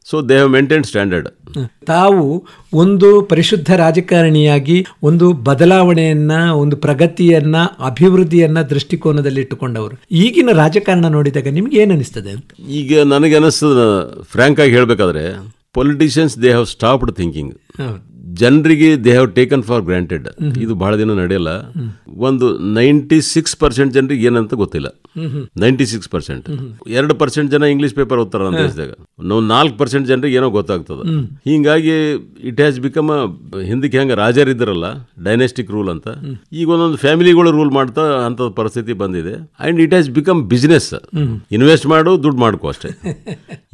So they have maintain standard. ತಾವು ಒಂದು ಪರಿಶುದ್ಧ ರಾಜಕಾರಣಿಯಾಗಿ ಒಂದು ಬದಲಾವಣೆಯನ್ನ, ಒಂದು ಪ್ರಗತಿಯನ್ನ, ಅಭಿವೃದ್ಧಿಯನ್ನ ದೃಷ್ಟಿಕೋನದಲ್ಲಿ ಇಟ್ಟುಕೊಂಡವರು. ಈಗಿನ ರಾಜಕಾರಣ ನೋಡಿದಾಗ ನಿಮ್ಗೆ ಏನು ಅನಿಸ್ತದೆ? ಈಗ ನನಗೆ ಅನಿಸ್ತದ, ಫ್ರಾಂಕ್ ಆಗಿ ಹೇಳ್ಬೇಕಾದ್ರೆ, politicians they have stopped thinking. ಜನರಿಗೆ they have taken for granted. ಇದು ಬಹಳ ದಿನ ನಡೆಯಲ್ಲ. ಒಂದು 96% ಜನರಿಗೆ ಏನಂತ ಗೊತ್ತಿಲ್ಲ. 96%. 2% ಜನ ಇಂಗ್ಲಿಷ್ ಪೇಪರ್ ಓದ್ತಾರ ನಮ್ಮ ದೇಶದಾಗ. ನಾವು 4% ಜನರಿಗೆ ಏನೋ ಗೊತ್ತಾಗ್ತದೆ. ಹೀಗಾಗಿ ಇಟ್ ಹ್ಯಾಸ್ ಬಿಕಮ್ ಹಿಂದಕ್ಕೆ ಹೆಂಗ ರಾಜರಿದ್ದಾರಲ್ಲ, ಡೈನೆಸ್ಟಿಕ್ ರೂಲ್ ಅಂತ, ಈಗ ಒಂದೊಂದು ಫ್ಯಾಮಿಲಿಗಳು ರೂಲ್ ಮಾಡ್ತಾ ಅಂತ ಪರಿಸ್ಥಿತಿ ಬಂದಿದೆ. And it has become business. Invest ಮಾಡು, ದುಡ್ಡು ಮಾಡ್ಕೋ ಅಷ್ಟೇ,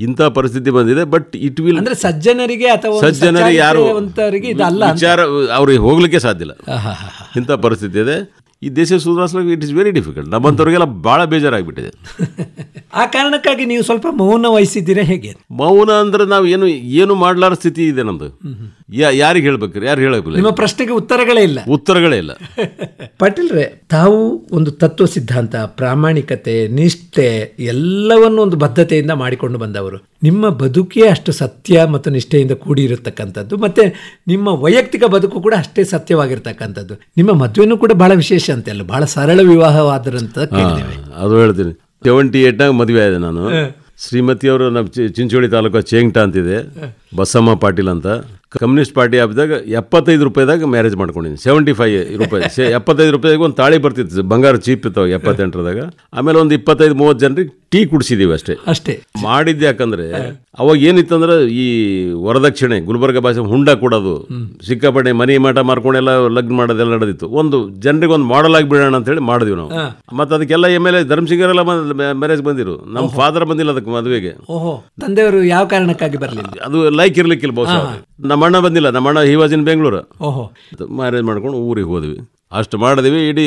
ಇಂಥ ಪರಿಸ್ಥಿತಿ ಬಂದಿದೆ. ಬಟ್ ಇಟ್ ವಿಲ್ ಅಂದ್ರೆ ಸಜ್ಜನರಿಗೆ ಯಾರು ವಿಚಾರ ಅವ್ರಿಗೆ ಹೋಗ್ಲಿಕ್ಕೆ ಸಾಧ್ಯ ಇಲ್ಲ. ಇಂಥ ಪರಿಸ್ಥಿತಿ ಇದೆ. ಈ ದೇಶ ಸುಧಾರಿಸಲಿಕ್ಕೆ ಇಟ್ ಇಸ್ ವೆರಿ ಡಿಫಿಕಲ್ಟ್. ನಮ್ಮಂಥವ್ರಿಗೆಲ್ಲ ಬಹಳ ಬೇಜಾರಾಗ್ಬಿಟ್ಟಿದೆ. ಆ ಕಾರಣಕ್ಕಾಗಿ ನೀವು ಸ್ವಲ್ಪ ಮೌನ ವಹಿಸಿದ್ದೀರಾ? ಹೇಗೆ ಮೌನ ಅಂದ್ರೆ ನಾವು ಏನು ಮಾಡ್ಲಾರ ಸ್ಥಿತಿ ಇದೆ ನಮ್ದು. ಯಾರಿಗೆ ಹೇಳ್ಬೇಕ್ರಿ? ಯಾರು ಹೇಳಬೇಕು? ನಿಮ್ಮ ಪ್ರಶ್ನೆಗೆ ಉತ್ತರಗಳೇ ಇಲ್ಲ. ಪಾಟೀಲ್ರೆ, ತಾವು ಒಂದು ತತ್ವ ಸಿದ್ಧಾಂತ, ಪ್ರಾಮಾಣಿಕತೆ, ನಿಷ್ಠೆ ಎಲ್ಲವನ್ನು ಒಂದು ಬದ್ಧತೆಯಿಂದ ಮಾಡಿಕೊಂಡು ಬಂದವರು. ನಿಮ್ಮ ಬದುಕೇ ಅಷ್ಟು ಸತ್ಯ ಮತ್ತು ನಿಷ್ಠೆಯಿಂದ ಕೂಡಿರತಕ್ಕಂಥದ್ದು, ಮತ್ತೆ ನಿಮ್ಮ ವೈಯಕ್ತಿಕ ಬದುಕು ಕೂಡ ಅಷ್ಟೇ ಸತ್ಯವಾಗಿರ್ತಕ್ಕಂಥದ್ದು. ನಿಮ್ಮ ಮದುವೆನೂ ಕೂಡ ಬಹಳ ವಿಶೇಷ ಅಂತೆಲ್ಲ, ಬಹಳ ಸರಳ ವಿವಾಹವಾದ್ರಂತ ಕೇಳಿದ್ದೇವೆ. ಅದು ಹೇಳ್ತೀನಿ. 78 ಮದುವೆ ಆಗಿದೆ ನಾನು. ಶ್ರೀಮತಿಯವರು ನಮ್ಮ ಚಿಂಚೋಳಿ ತಾಲೂಕು ಚೇಂಗ್ಟಾ ಅಂತಿದೆ, ಬಸಮ್ಮ ಪಾಟೀಲ್ ಅಂತ. ಕಮ್ಯುನಿಸ್ಟ್ ಪಾರ್ಟಿ ಆಫ್ದಾಗ 75 ರೂಪಾಯಿದಾಗ ಮ್ಯಾರೇಜ್ ಮಾಡ್ಕೊಂಡಿದ್ದೀನಿ. 75 ರೂಪಾಯಿ 75 ರೂಪಾಯಿಗೆ ಒಂದು ತಾಳಿ ಬರ್ತಿತ್ತು, ಬಂಗಾರ ಚೀಪ್ ಇತ್ತು 78ರದಾಗ. ಆಮೇಲೆ ಒಂದು 25-30 ಜನರಿಗೆ ಟೀ ಕುಡಿಸಿದೀವಿ ಅಷ್ಟೇ ಮಾಡಿದ್ದು. ಯಾಕಂದ್ರೆ ಅವಾಗ ಏನಿತ್ತಂದ್ರೆ, ಈ ವರದಕ್ಷಿಣೆ, ಗುಲ್ಬರ್ಗ ಭಾಷೆ ಹುಂಡ ಕೊಡೋದು, ಸಿಕ್ಕಾಪಟ್ಟೆ ಮನಿ ಮಾಟ ಮಾರ್ಕೊಂಡೆಲ್ಲ ಲಗ್ನ ಮಾಡೋದೆಲ್ಲ ನಡೆದಿತ್ತು. ಒಂದು ಜನರಿಗೆ ಒಂದು ಮಾಡಲ್ ಆಗಿ ಬಿಡೋಣ ಅಂತ ಹೇಳಿ ಮಾಡಿದ್ವಿ ನಾವು. ಮತ್ತೆ ಅದಕ್ಕೆಲ್ಲ MLA ಧರ್ಮಸಿಂಗರೆಲ್ಲ ಮ್ಯಾರೇಜ್ ಬಂದಿರು. ನಮ್ಮ ಫಾದರ್ ಬಂದಿಲ್ಲ ಅದಕ್ಕೆ ಮದುವೆಗೆ. ತಂದೆಯವರು ಯಾವ ಕಾರಣಕ್ಕಾಗಿ ಬರಲಿಲ್ಲ? ಅದು ಲೈಕ್ ಇರ್ಲಿಕ್ಕಿಲ್ಲ ಬಹುಶಃ. ನಮ್ಮ ಅಣ್ಣ ಬಂದಿಲ್ಲ. ನಮ್ಮ ಅಣ್ಣ he was in Bengaluru. Marriage ಮಾಡ್ಕೊಂಡು ಊರಿಗೆ ಹೋದ್ವಿ. ಅಷ್ಟು ಮಾಡಿದ್ವಿ. ಇಡೀ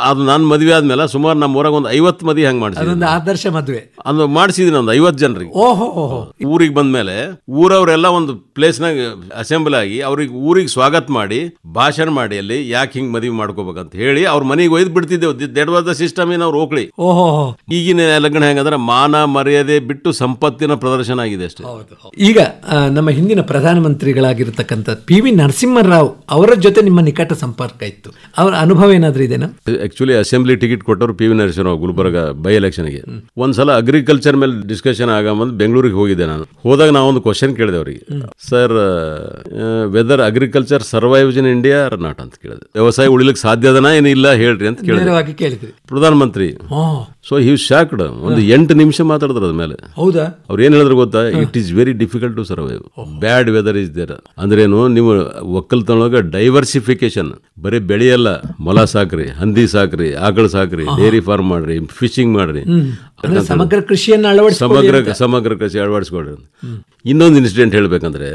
ಅದು ನಾನು ಮದುವೆ ಆದ್ಮೇಲೆ ಸುಮಾರು ನಮ್ಮ ಊರಾಗ ಒಂದು 50 ಮದುವೆ ಹಂಗೆ ಮಾಡಿಸಿದ್ವಿ. ಆದರ್ಶ ಮದುವೆ ಅದು ಮಾಡಿಸಿದೀನಿ ಒಂದು 50 ಜನರಿಗೆ. ಊರಿಗೆ ಬಂದ್ಮೇಲೆ ಊರವರೆಲ್ಲ ಒಂದು ಪ್ಲೇಸ್ನಾಗ ಅಸೆಂಬ್ಲಿ ಆಗಿ ಅವ್ರಿಗೆ ಊರಿಗೆ ಸ್ವಾಗತ ಮಾಡಿ ಭಾಷಣ ಮಾಡಿ, ಅಲ್ಲಿ ಯಾಕೆ ಹಿಂಗ್ ಮದುವೆ ಮಾಡ್ಕೋಬೇಕಂತ ಹೇಳಿ ಅವ್ರ ಮನೆಗೆ ಒಯ್ದು ಬಿಡ್ತಿದ್ದೇವೆ. That was the system in ಅವ್ರ ಓಕ್ಳಿ. ಈಗಿನ ಲಗ್ನ ಹೆಂಗಂದ್ರೆ ಮಾನ ಮರ್ಯಾದೆ ಬಿಟ್ಟು ಸಂಪತ್ತಿನ ಪ್ರದರ್ಶನ ಆಗಿದೆ ಅಷ್ಟೇ. ಈಗ ನಮ್ಮ ಹಿಂದಿನ ಪ್ರಧಾನಮಂತ್ರಿಗಳಾಗಿರ್ತಕ್ಕಂಥ PV ನರಸಿಂಹರಾವ್ ಅವರ ಜೊತೆ ನಿಮ್ಮ ನಿಕಟ ಸಂಪರ್ಕ ಇತ್ತು. ಅವ್ರ ಅನುಭವ ಏನಾದ್ರೂ ಇದೆನಾ? ಆಕ್ಚುಲಿ ಅಸೆಂಬ್ಲಿ ಟಿಕೆಟ್ ಕೊಟ್ಟರು PV ನರಸಿಂಹರಾವ್ ಗುಲ್ಬರ್ಗ ಬೈ ಎಲೆಕ್ಷನ್ಗೆ. ಒಂದ್ಸಲ ಅಗ್ರಿಕಲ್ಚರ್ ಮೇಲೆ ಡಿಸ್ಕಷನ್ ಆಗಂಬಂದು ಬೆಂಗಳೂರಿಗೆ ಹೋಗಿದ್ದೆ ನಾನು. ಹೋದಾಗ ನಾವೊಂದು ಕ್ವಶನ್ ಕೇಳಿದೆ ಅವರಿಗೆ, sir whether agriculture survives in India or not ಅಂತ ಕೇಳಿದೆ. ವ್ಯವಸಾಯ ಉಳಿಲಿಕ್ಕೆ ಸಾಧ್ಯ ಅದನಾ ಏನಿಲ್ಲ ಹೇಳ್ರಿ ಅಂತ ಕೇಳಿದ್ರಿ. ಕೇಳಿದ್ರಿ ಪ್ರಧಾನಮಂತ್ರಿ ಸೊ ಹಿ ವಾಸ್ ಶಾಕ್ಡ್. ಒಂದು 8 ನಿಮಿಷ ಮಾತಾಡಿದ್ರು ಅದ್ಮೇಲೆ. ಹೌದಾ? ಅವ್ರು ಏನ್ ಹೇಳಿದ್ರು ಗೊತ್ತಾ? It is very difficult to survive, bad weather is there. ಅಂದ್ರೇನು, ನೀವು ಒಕ್ಕಲ್ತನೊಳಗ ಡೈವರ್ಸಿಫಿಕೇಶನ್, ಬರೀ ಬೆಳೆಯಲ್ಲ, ಮೊಲ ಸಾಕ್ರಿ, ಹಂದಿ ಸಾಕ್ರಿ, ಆಕಳ ಸಾಕ್ರಿ, ಡೈರಿ ಫಾರ್ಮ್ ಮಾಡ್ರಿ, ಫಿಶಿಂಗ್ ಮಾಡ್ರಿ, ಸಮಗ್ರ ಕೃಷಿಯನ್ನು ಸಮಗ್ರ ಕೃಷಿ ಅಳವಡಿಸ್ಕೊಡ್ರಿ. ಇನ್ನೊಂದು ಇನ್ಸಿಡೆಂಟ್ ಹೇಳ್ಬೇಕಂದ್ರೆ,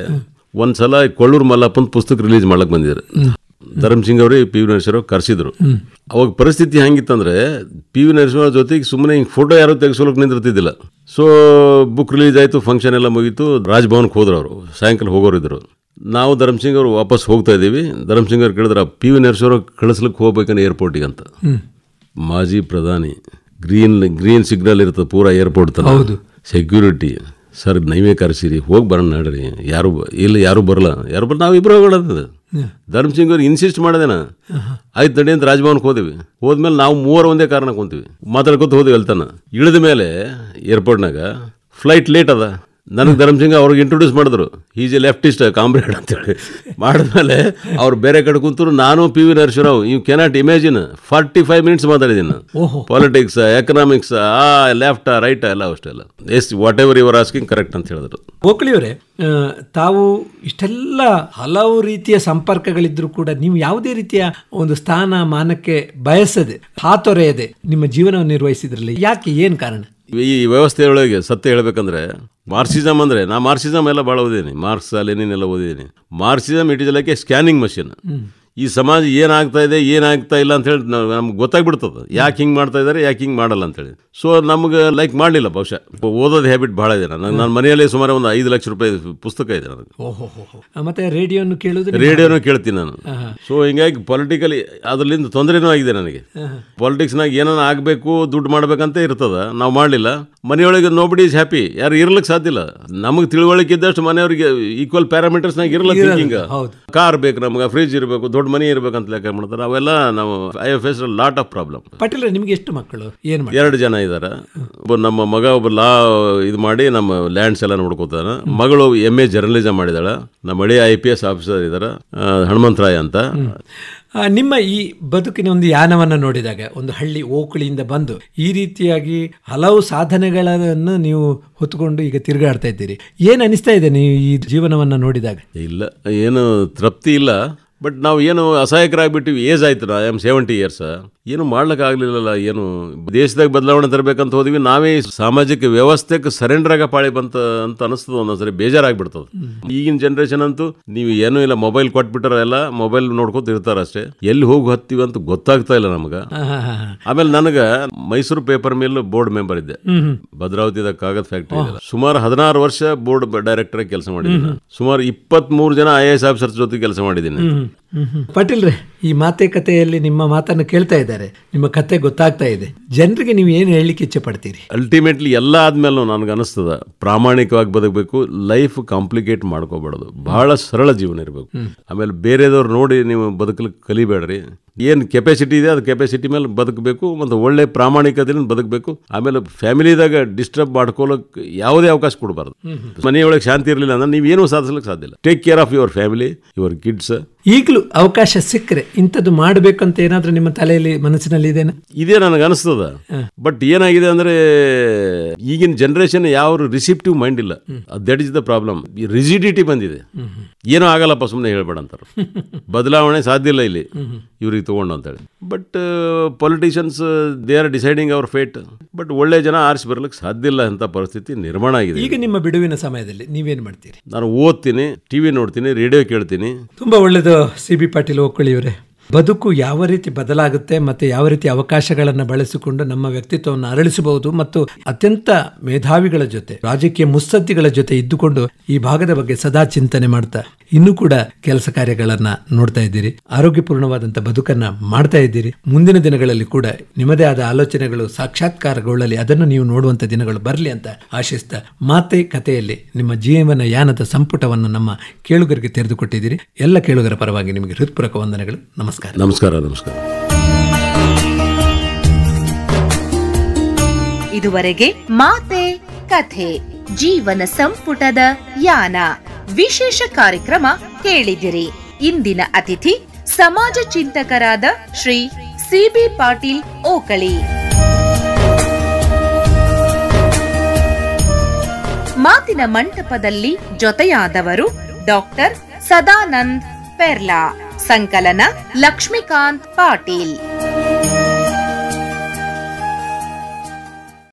ಒಂದ್ಸಲ ಕೊಳ್ಳೂರು ಮಲ್ಲಪ್ಪನ ಪುಸ್ತಕ ರಿಲೀಸ್ ಮಾಡಕ್ ಬಂದಿದ್ರು. ಧರ್ಮ್ ಸಿಂಗ್ ಅವರು ಪಿ ವಿ ನರಸಿಂಹರಾವ್ ಕರೆಸಿದ್ರು. ಅವಾಗ ಪರಿಸ್ಥಿತಿ ಹೆಂಗಿತ್ತಂದ್ರೆ, ಪಿ ವಿ ನರಸಿಂಹರಾವ್ ಜೊತೆಗೆ ಸುಮ್ಮನೆ ಹಿಂಗೆ ಫೋಟೋ ಯಾರು ತೆಗೆಸೋಲಕ್ಕೆ ನಿಂತಿರ್ತಿದ್ದಿಲ್ಲ. ಸೊ ಬುಕ್ ರಿಲೀಸ್ ಆಯಿತು, ಫಂಕ್ಷನ್ ಎಲ್ಲ ಮುಗೀತು, ರಾಜ್ಭವನ್ಗೆ ಹೋದ್ರು. ಅವರು ಸಾಯಂಕಾಲ ಹೋಗೋರಿದ್ರು. ನಾವು ಧರ್ಮ್ ಸಿಂಗ್ ಅವರು ವಾಪಸ್ ಹೋಗ್ತಾ ಇದ್ದೀವಿ. ಧರ್ಮ್ ಸಿಂಗ್ ಅವ್ರು ಕೇಳಿದ್ರೆ, ಪಿ ವಿ ನರಸಿಂಹರಾವ್ ಕಳಿಸ್ಲಿಕ್ಕೆ ಹೋಗ್ಬೇಕನ್ನ ಏರ್ಪೋರ್ಟಿಗೆ ಅಂತ. ಮಾಜಿ ಪ್ರಧಾನಿ, ಗ್ರೀನ್ ಸಿಗ್ನಲ್ ಇರ್ತದೆ ಪೂರಾ ಏರ್ಪೋರ್ಟ್ ತರ, ಸೆಕ್ಯೂರಿಟಿ. ಸರ್ ನೀವೇ ಕರೆಸಿರಿ, ಹೋಗಿ ಬರೋಣ ನಡ್ರಿ, ಯಾರು ಬರಲ್ಲ, ನಾವಿಬ್ರು ಹೋಗೋಣ. ಧರ್ಮ್ ಸಿಂಗ್ ಅವ್ರು ಇನ್ಸಿಸ್ಟ್ ಮಾಡಿದೇನ, ಆಯ್ತು ನಡಿ ಅಂತ ರಾಜ್ಭವನ್ಗೆ ಹೋದ್ವಿ. ಹೋದ್ಮೇಲೆ ನಾವು 3 ಒಂದೇ ಕಾರಣ ಕುಂತೀವಿ, ಮಾತಾಡ್ಕೊತ ಹೋದ್ವಿ. ಅಲ್ತಾನ ಇಳಿದ ಮೇಲೆ ಏರ್ಪೋರ್ಟ್ನಾಗ ಫ್ಲೈಟ್ ಲೇಟ್ ಅದ. ನನಗೆ ಧರ್ಮ್ ಸಿಂಗ್ ಅವ್ರಿಗೆ ಇಂಟ್ರೊಡ್ಯೂಸ್ ಮಾಡಿದ್ರು, ಈಸ್ ಎ ಲೆಫ್ಟಿಸ್ಟ್ ಕಾಮ್ರೇಡ್ ಅಂತೇಳಿ. ಮಾಡಿದ್ಮೇಲೆ ಅವ್ರು ಬೇರೆ ಕಡೆ ಕುಂತರು, ನಾನು P V Narasimha Rao, you cannot imagine 45 minutes ಮಾತಾಡಿದ್ದೀನಿ ನಾನು. ಪಾಲಿಟಿಕ್ಸ್, ಎಕನಾಮಿಕ್ಸ್, ಲೆಫ್ಟ್ ರೈಟ್ ಎಲ್ಲ ಅಷ್ಟೆಲ್ಲ. Yes whatever you're asking correct ಅಂತ ಹೇಳಿದ್ರು. ಓಕಳಿಯವರೇ, ತಾವು ಇಷ್ಟೆಲ್ಲ ಹಲವು ರೀತಿಯ ಸಂಪರ್ಕಗಳಿದ್ರೂ ಕೂಡ ನೀವು ಯಾವುದೇ ರೀತಿಯ ಒಂದು ಸ್ಥಾನ ಮಾನಕ್ಕೆ ಬಯಸದೆ, ಹಾತೊರೆಯದೆ ನಿಮ್ಮ ಜೀವನವನ್ನು ನಿರ್ವಹಿಸಿದ್ರಲ್ಲಿ ಯಾಕೆ, ಏನು ಕಾರಣ? ಈ ವ್ಯವಸ್ಥೆಯೊಳಗೆ ಸತ್ಯ ಹೇಳ್ಬೇಕಂದ್ರೆ, ಮಾರ್ಕ್ಸಿಸಮ್ ಅಂದ್ರೆ, ನಾ ಮಾರ್ಕ್ಸಿಸಮ್ ಎಲ್ಲ ಭಾಳ ಓದಿದ್ದೀನಿ, ಮಾರ್ಕ್ಸ್ ಲೆನಿನ್ ಎಲ್ಲ ಓದಿದ್ದೀನಿ. Marxism it is like A scanning machine. ಈ ಸಮಾಜ ಏನಾಗ್ತಾ ಇದೆ, ಏನಾಗ್ತಾ ಇಲ್ಲ ಅಂತ ಹೇಳಿ ನಮ್ಗೆ ಗೊತ್ತಾಗ್ಬಿಡ್ತದೆ, ಯಾಕೆ ಹಿಂಗೆ ಮಾಡ್ತಾ ಇದ್ದಾರೆ, ಯಾಕೆ ಹಿಂಗೆ ಮಾಡಲ್ಲ ಅಂತೇಳಿ. ಸೊ ನಮ್ಗೆ ಲೈಕ್ ಮಾಡಲಿಲ್ಲ. ಬಹುಶಃ ಓದೋದು ಹ್ಯಾಬಿಟ್ ಭಾಳ ಇದೆ. ನನ್ನ ಮನೆಯಲ್ಲಿ ಸುಮಾರು ಒಂದು 5 ಲಕ್ಷ ರೂಪಾಯಿ ಪುಸ್ತಕ ಇದೆ ನನಗೆ. ಮತ್ತೆ ರೇಡಿಯೋನು ಕೇಳ್ತೀನಿ ನಾನು. ಸೊ ಹಿಂಗಾಗಿ ಪೊಲಿಟಿಕಲಿ ಅದರಿಂದ ತೊಂದರೆನೂ ಆಗಿದೆ ನನಗೆ. ಪಾಲಿಟಿಕ್ಸ್ನಾಗ ಏನಾನ ಆಗಬೇಕು, ದುಡ್ಡು ಮಾಡ್ಬೇಕಂತ ಇರ್ತದ, ನಾವು ಮಾಡಲಿಲ್ಲ. ಮನೆಯೊಳಗೆ ನೋಬಡಿ ಈಸ್ ಹ್ಯಾಪಿ, ಯಾರು ಇರ್ಲಿಕ್ಕೆ ಸಾಧ್ಯ ಇಲ್ಲ. ನಮಗೆ ತಿಳುವಳಿಕೆ ಇದ್ದಷ್ಟು ಮನೆಯವ್ರಿಗೆ ಈಕ್ವಲ್ ಪ್ಯಾರಾಮೀಟರ್ಸ್ನಾಗ ಇರಲ್ಲ. ಥಿಂಕಿಂಗ್ ಕಾರ್ ಬೇಕು ನಮ್ಗೆ, ಫ್ರಿಜ್ ಇರಬೇಕು, ದೊಡ್ಡ ಮನಿ ಇರ್ಬೇಕಂತ ಲೆಕ್ಕ ಮಾಡ್ತಾರೆ. ಅವೆಲ್ಲ ನಾವು I have faced lot of problem. Patil, ನಿಮ್ಗೆ ಎಷ್ಟು ಮಕ್ಕಳು? 2 ಜನ ಇದ್ದಾರೆ. ನಮ್ಮ ಮಗ ಒಬ್ಬ ಲಾ ಇದು ಮಾಡಿ ನಮ್ಮ ಲ್ಯಾಂಡ್ಸ್ ಎಲ್ಲ ನೋಡ್ಕೋತಾನ. ಮಗಳು MA ಜರ್ನಲಿಸಮ್ ಮಾಡಿದಾಳ. ನಮ್ಮ ಹಳೆಯ IPS ಆಫೀಸರ್ ಇದ್ದಾರೆ, ಹನುಮಂತರಾಯ ಅಂತ. ನಿಮ್ಮ ಈ ಬದುಕಿನ ಒಂದು ಯಾನವನ್ನು ನೋಡಿದಾಗ, ಒಂದು ಹಳ್ಳಿ ಓಕಳಿಯಿಂದ ಬಂದು ಈ ರೀತಿಯಾಗಿ ಹಲವು ಸಾಧನೆಗಳನ್ನು ನೀವು ಹೊತ್ಕೊಂಡು ಈಗ ತಿರುಗಾಡ್ತಾ ಇದ್ದೀರಿ, ಏನು ಅನಿಸ್ತಾ ಇದೆ ನೀವು ಈ ಜೀವನವನ್ನು ನೋಡಿದಾಗ? ಇಲ್ಲ, ಏನು ತೃಪ್ತಿ ಇಲ್ಲ. ಬಟ್ ನಾವು ಏನು ಅಸಹಾಯಕರಾಗ್ಬಿಟ್ಟಿವಿ. ಏಜ್ ಆಯ್ತು, ಐ ಆಮ್ 70 years. ಏನು ಮಾಡ್ಲಿಕ್ಕಾಗಲಿಲ್ಲಲ್ಲ. ಏನು ದೇಶದಾಗ ಬದಲಾವಣೆ ತರಬೇಕಂತ ಹೋದ್ವಿ, ನಾವೇ ಸಾಮಾಜಿಕ ವ್ಯವಸ್ಥೆಗೆ ಸರೆಂಡರ್ ಆಗ ಪಾಳಿ ಬಂತ ಅಂತ ಅನಿಸ್ತದ. ಒಂದೊಂದ್ಸರಿ ಬೇಜಾರಾಗ್ಬಿಡ್ತದೆ. ಈಗಿನ ಜನರೇಷನ್ ಅಂತೂ ನೀವು ಏನೂ ಇಲ್ಲ, ಮೊಬೈಲ್ ಕೊಟ್ಬಿಟ್ಟಾರ, ಎಲ್ಲ ಮೊಬೈಲ್ ನೋಡ್ಕೊತ ಇರ್ತಾರ ಅಷ್ಟೇ. ಎಲ್ಲಿ ಹೋಗಿ ಹತ್ತೀವಿ ಅಂತ ಗೊತ್ತಾಗ್ತಾ ಇಲ್ಲ ನಮ್ಗೆ. ಆಮೇಲೆ ನನಗೆ Mysuru paper mill board member ಇದ್ದೆ, ಭದ್ರಾವತಿದ ಕಾಗದ ಫ್ಯಾಕ್ಟ್ರಿ. ಸುಮಾರು 16 ವರ್ಷ ಬೋರ್ಡ್ ಡೈರೆಕ್ಟರ್ ಆಗಿ ಕೆಲಸ ಮಾಡಿದ್ದೀನಿ. ಸುಮಾರು 23 ಜನ IAS ಆಫೀಸರ್ಸ್ ಜೊತೆ ಕೆಲಸ ಮಾಡಿದ್ದೀನಿ. ಪಾಟೀಲ್ ರೇ, ಈ ಮಾತುಕತೆಯಲ್ಲಿ ನಿಮ್ಮ ಮಾತನ್ನು ಕೇಳ್ತಾ ಇದ್ದಾರೆ, ನಿಮ್ಮ ಕತೆ ಗೊತ್ತಾಗ್ತಾ ಇದೆ. ಜನರಿಗೆ ನೀವು ಏನು ಹೇಳಲಿಕ್ಕೆ ಇಚ್ಛೆ ಪಡ್ತೀರಿ? ಅಲ್ಟಿಮೇಟ್ಲಿ ಎಲ್ಲ ಆದ್ಮೇಲೆ ನನಗೆ ಅನಿಸ್ತದ, ಪ್ರಾಮಾಣಿಕವಾಗಿ ಬದುಕಬೇಕು, ಲೈಫ್ ಕಾಂಪ್ಲಿಕೇಟ್ ಮಾಡ್ಕೋಬಾರ್ದು, ಬಹಳ ಸರಳ ಜೀವನ ಇರಬೇಕು. ಆಮೇಲೆ ಬೇರೆದವ್ರು ನೋಡಿ ನೀವು ಬದುಕಲಿಕ್ಕೆ ಕಲಿಬೇಡ್ರಿ. ಏನು ಕೆಪಾಸಿಟಿ ಇದೆ ಅದು ಕೆಪಾಸಿಟಿ ಮೇಲೆ ಬದುಕಬೇಕು, ಮತ್ತು ಒಳ್ಳೆ ಪ್ರಾಮಾಣಿಕತೆಯಿಂದ ಬದುಕಬೇಕು. ಆಮೇಲೆ ಫ್ಯಾಮಿಲಿದಾಗ ಡಿಸ್ಟರ್ಬ್ ಮಾಡ್ಕೊಳ್ಳೋಕೆ ಯಾವುದೇ ಅವಕಾಶ ಕೊಡಬಾರ್ದು. ಮನೆಯೊಳಗೆ ಶಾಂತಿ ಇರಲಿಲ್ಲ ಅಂದ್ರೆ ನೀವೇನು ಸಾಧಿಸ್ಲಿಕ್ಕೆ ಸಾಧ್ಯ ಇಲ್ಲ. Take care of your family, your kids. ಈಗಲೂ ಅವಕಾಶ ಸಿಕ್ಕರೆ ಇಂಥದ್ದು ಮಾಡಬೇಕಂತ ಏನಾದರೂ ನಿಮ್ಮ ತಲೆಯಲ್ಲಿ, ಮನಸ್ಸಿನಲ್ಲಿ ಇದೇನಾ? ಇದೇ ನನಗೆ ಅನಿಸ್ತದ. ಬಟ್ ಏನಾಗಿದೆ ಅಂದ್ರೆ, ಈಗಿನ ಜನರೇಷನ್ ಯಾವ ರಿಸಿಪ್ಟಿವ್ ಮೈಂಡ್ ಇಲ್ಲ. That is the problem. Rigidity ಬಂದಿದೆ. ಏನೋ ಆಗಲ್ಲಪ್ಪ, ಸುಮ್ಮನೆ ಹೇಳ್ಬೇಡ ಅಂತಾರೆ. ಬದಲಾವಣೆ ಸಾಧ್ಯ ಇಲ್ಲ ಇಲ್ಲಿ ಇವ್ರಿಗೆ ತಗೊಂಡು ಅಂತೇಳಿ. But politicians they are deciding our fate. But ಒಳ್ಳೆ ಜನ ಆರಿಸಿ ಬರ್ಲಿಕ್ಕೆ ಸಾಧ್ಯ ಇಲ್ಲ ಅಂತ ಪರಿಸ್ಥಿತಿ ನಿರ್ಮಾಣ ಆಗಿದೆ. ಈಗ ನಿಮ್ಮ ಬಿಡುವಿನ ಸಮಯದಲ್ಲಿ ನೀವೇನು ಮಾಡ್ತೀರಿ? ನಾನು ಓದ್ತೀನಿ, ಟಿವಿ ನೋಡ್ತೀನಿ, ರೇಡಿಯೋ ಕೇಳ್ತೀನಿ. ತುಂಬಾ ಒಳ್ಳೆಯದು CB ಪಾಟೀಲ್ ಓಕಳಿಯವರೇ. ಬದುಕು ಯಾವ ರೀತಿ ಬದಲಾಗುತ್ತೆ ಮತ್ತು ಯಾವ ರೀತಿ ಅವಕಾಶಗಳನ್ನು ಬಳಸಿಕೊಂಡು ನಮ್ಮ ವ್ಯಕ್ತಿತ್ವವನ್ನು ಅರಳಿಸಬಹುದು, ಮತ್ತು ಅತ್ಯಂತ ಮೇಧಾವಿಗಳ ಜೊತೆ, ರಾಜಕೀಯ ಮುತ್ಸದ್ದಿಗಳ ಜೊತೆ ಇದ್ದುಕೊಂಡು ಈ ಭಾಗದ ಬಗ್ಗೆ ಸದಾ ಚಿಂತನೆ ಮಾಡ್ತಾ ಇನ್ನೂ ಕೂಡ ಕೆಲಸ ಕಾರ್ಯಗಳನ್ನ ನೋಡ್ತಾ ಇದ್ದೀರಿ. ಆರೋಗ್ಯಪೂರ್ಣವಾದಂಥ ಬದುಕನ್ನ ಮಾಡ್ತಾ ಇದ್ದೀರಿ. ಮುಂದಿನ ದಿನಗಳಲ್ಲಿ ಕೂಡ ನಿಮ್ಮದೇ ಆದ ಆಲೋಚನೆಗಳು ಸಾಕ್ಷಾತ್ಕಾರಗೊಳ್ಳಲಿ, ಅದನ್ನು ನೀವು ನೋಡುವಂಥ ದಿನಗಳು ಬರಲಿ ಅಂತ ಆಶಿಸ್ತಾ, ಮಾತೆ ಕಥೆಯಲ್ಲಿ ನಿಮ್ಮ ಜೀವನ ಯಾನದ ಸಂಪುಟವನ್ನು ನಮ್ಮ ಕೇಳುಗರಿಗೆ ತೆರೆದುಕೊಟ್ಟಿದ್ದೀರಿ. ಎಲ್ಲ ಕೇಳುಗರ ಪರವಾಗಿ ನಿಮಗೆ ಹೃತ್ಪೂರ್ವಕ ವಂದನೆಗಳು. ನಮಸ್ಕಾರ. ನಮಸ್ಕಾರ. ನಮಸ್ಕಾರ. ಇದುವರೆಗೆ ಮಾತೆ ಕಥೆ ಜೀವನ ಸಂಪುಟದ ಯಾನ ವಿಶೇಷ ಕಾರ್ಯಕ್ರಮ ಕೇಳಿದಿರಿ. ಇಂದಿನ ಅತಿಥಿ ಸಮಾಜ ಚಿಂತಕರಾದ ಶ್ರೀ CB ಪಾಟೀಲ್ ಓಕಳಿ. ಮಾತಿನ ಮಂಟಪದಲ್ಲಿ ಜೊತೆಯಾದವರು ಡಾಕ್ಟರ್ ಸದಾನಂದ್ ಪೆರ್ಲಾ. ಸಂಕಲನ ಲಕ್ಷ್ಮೀಕಾಂತ್ ಪಾಟೀಲ್.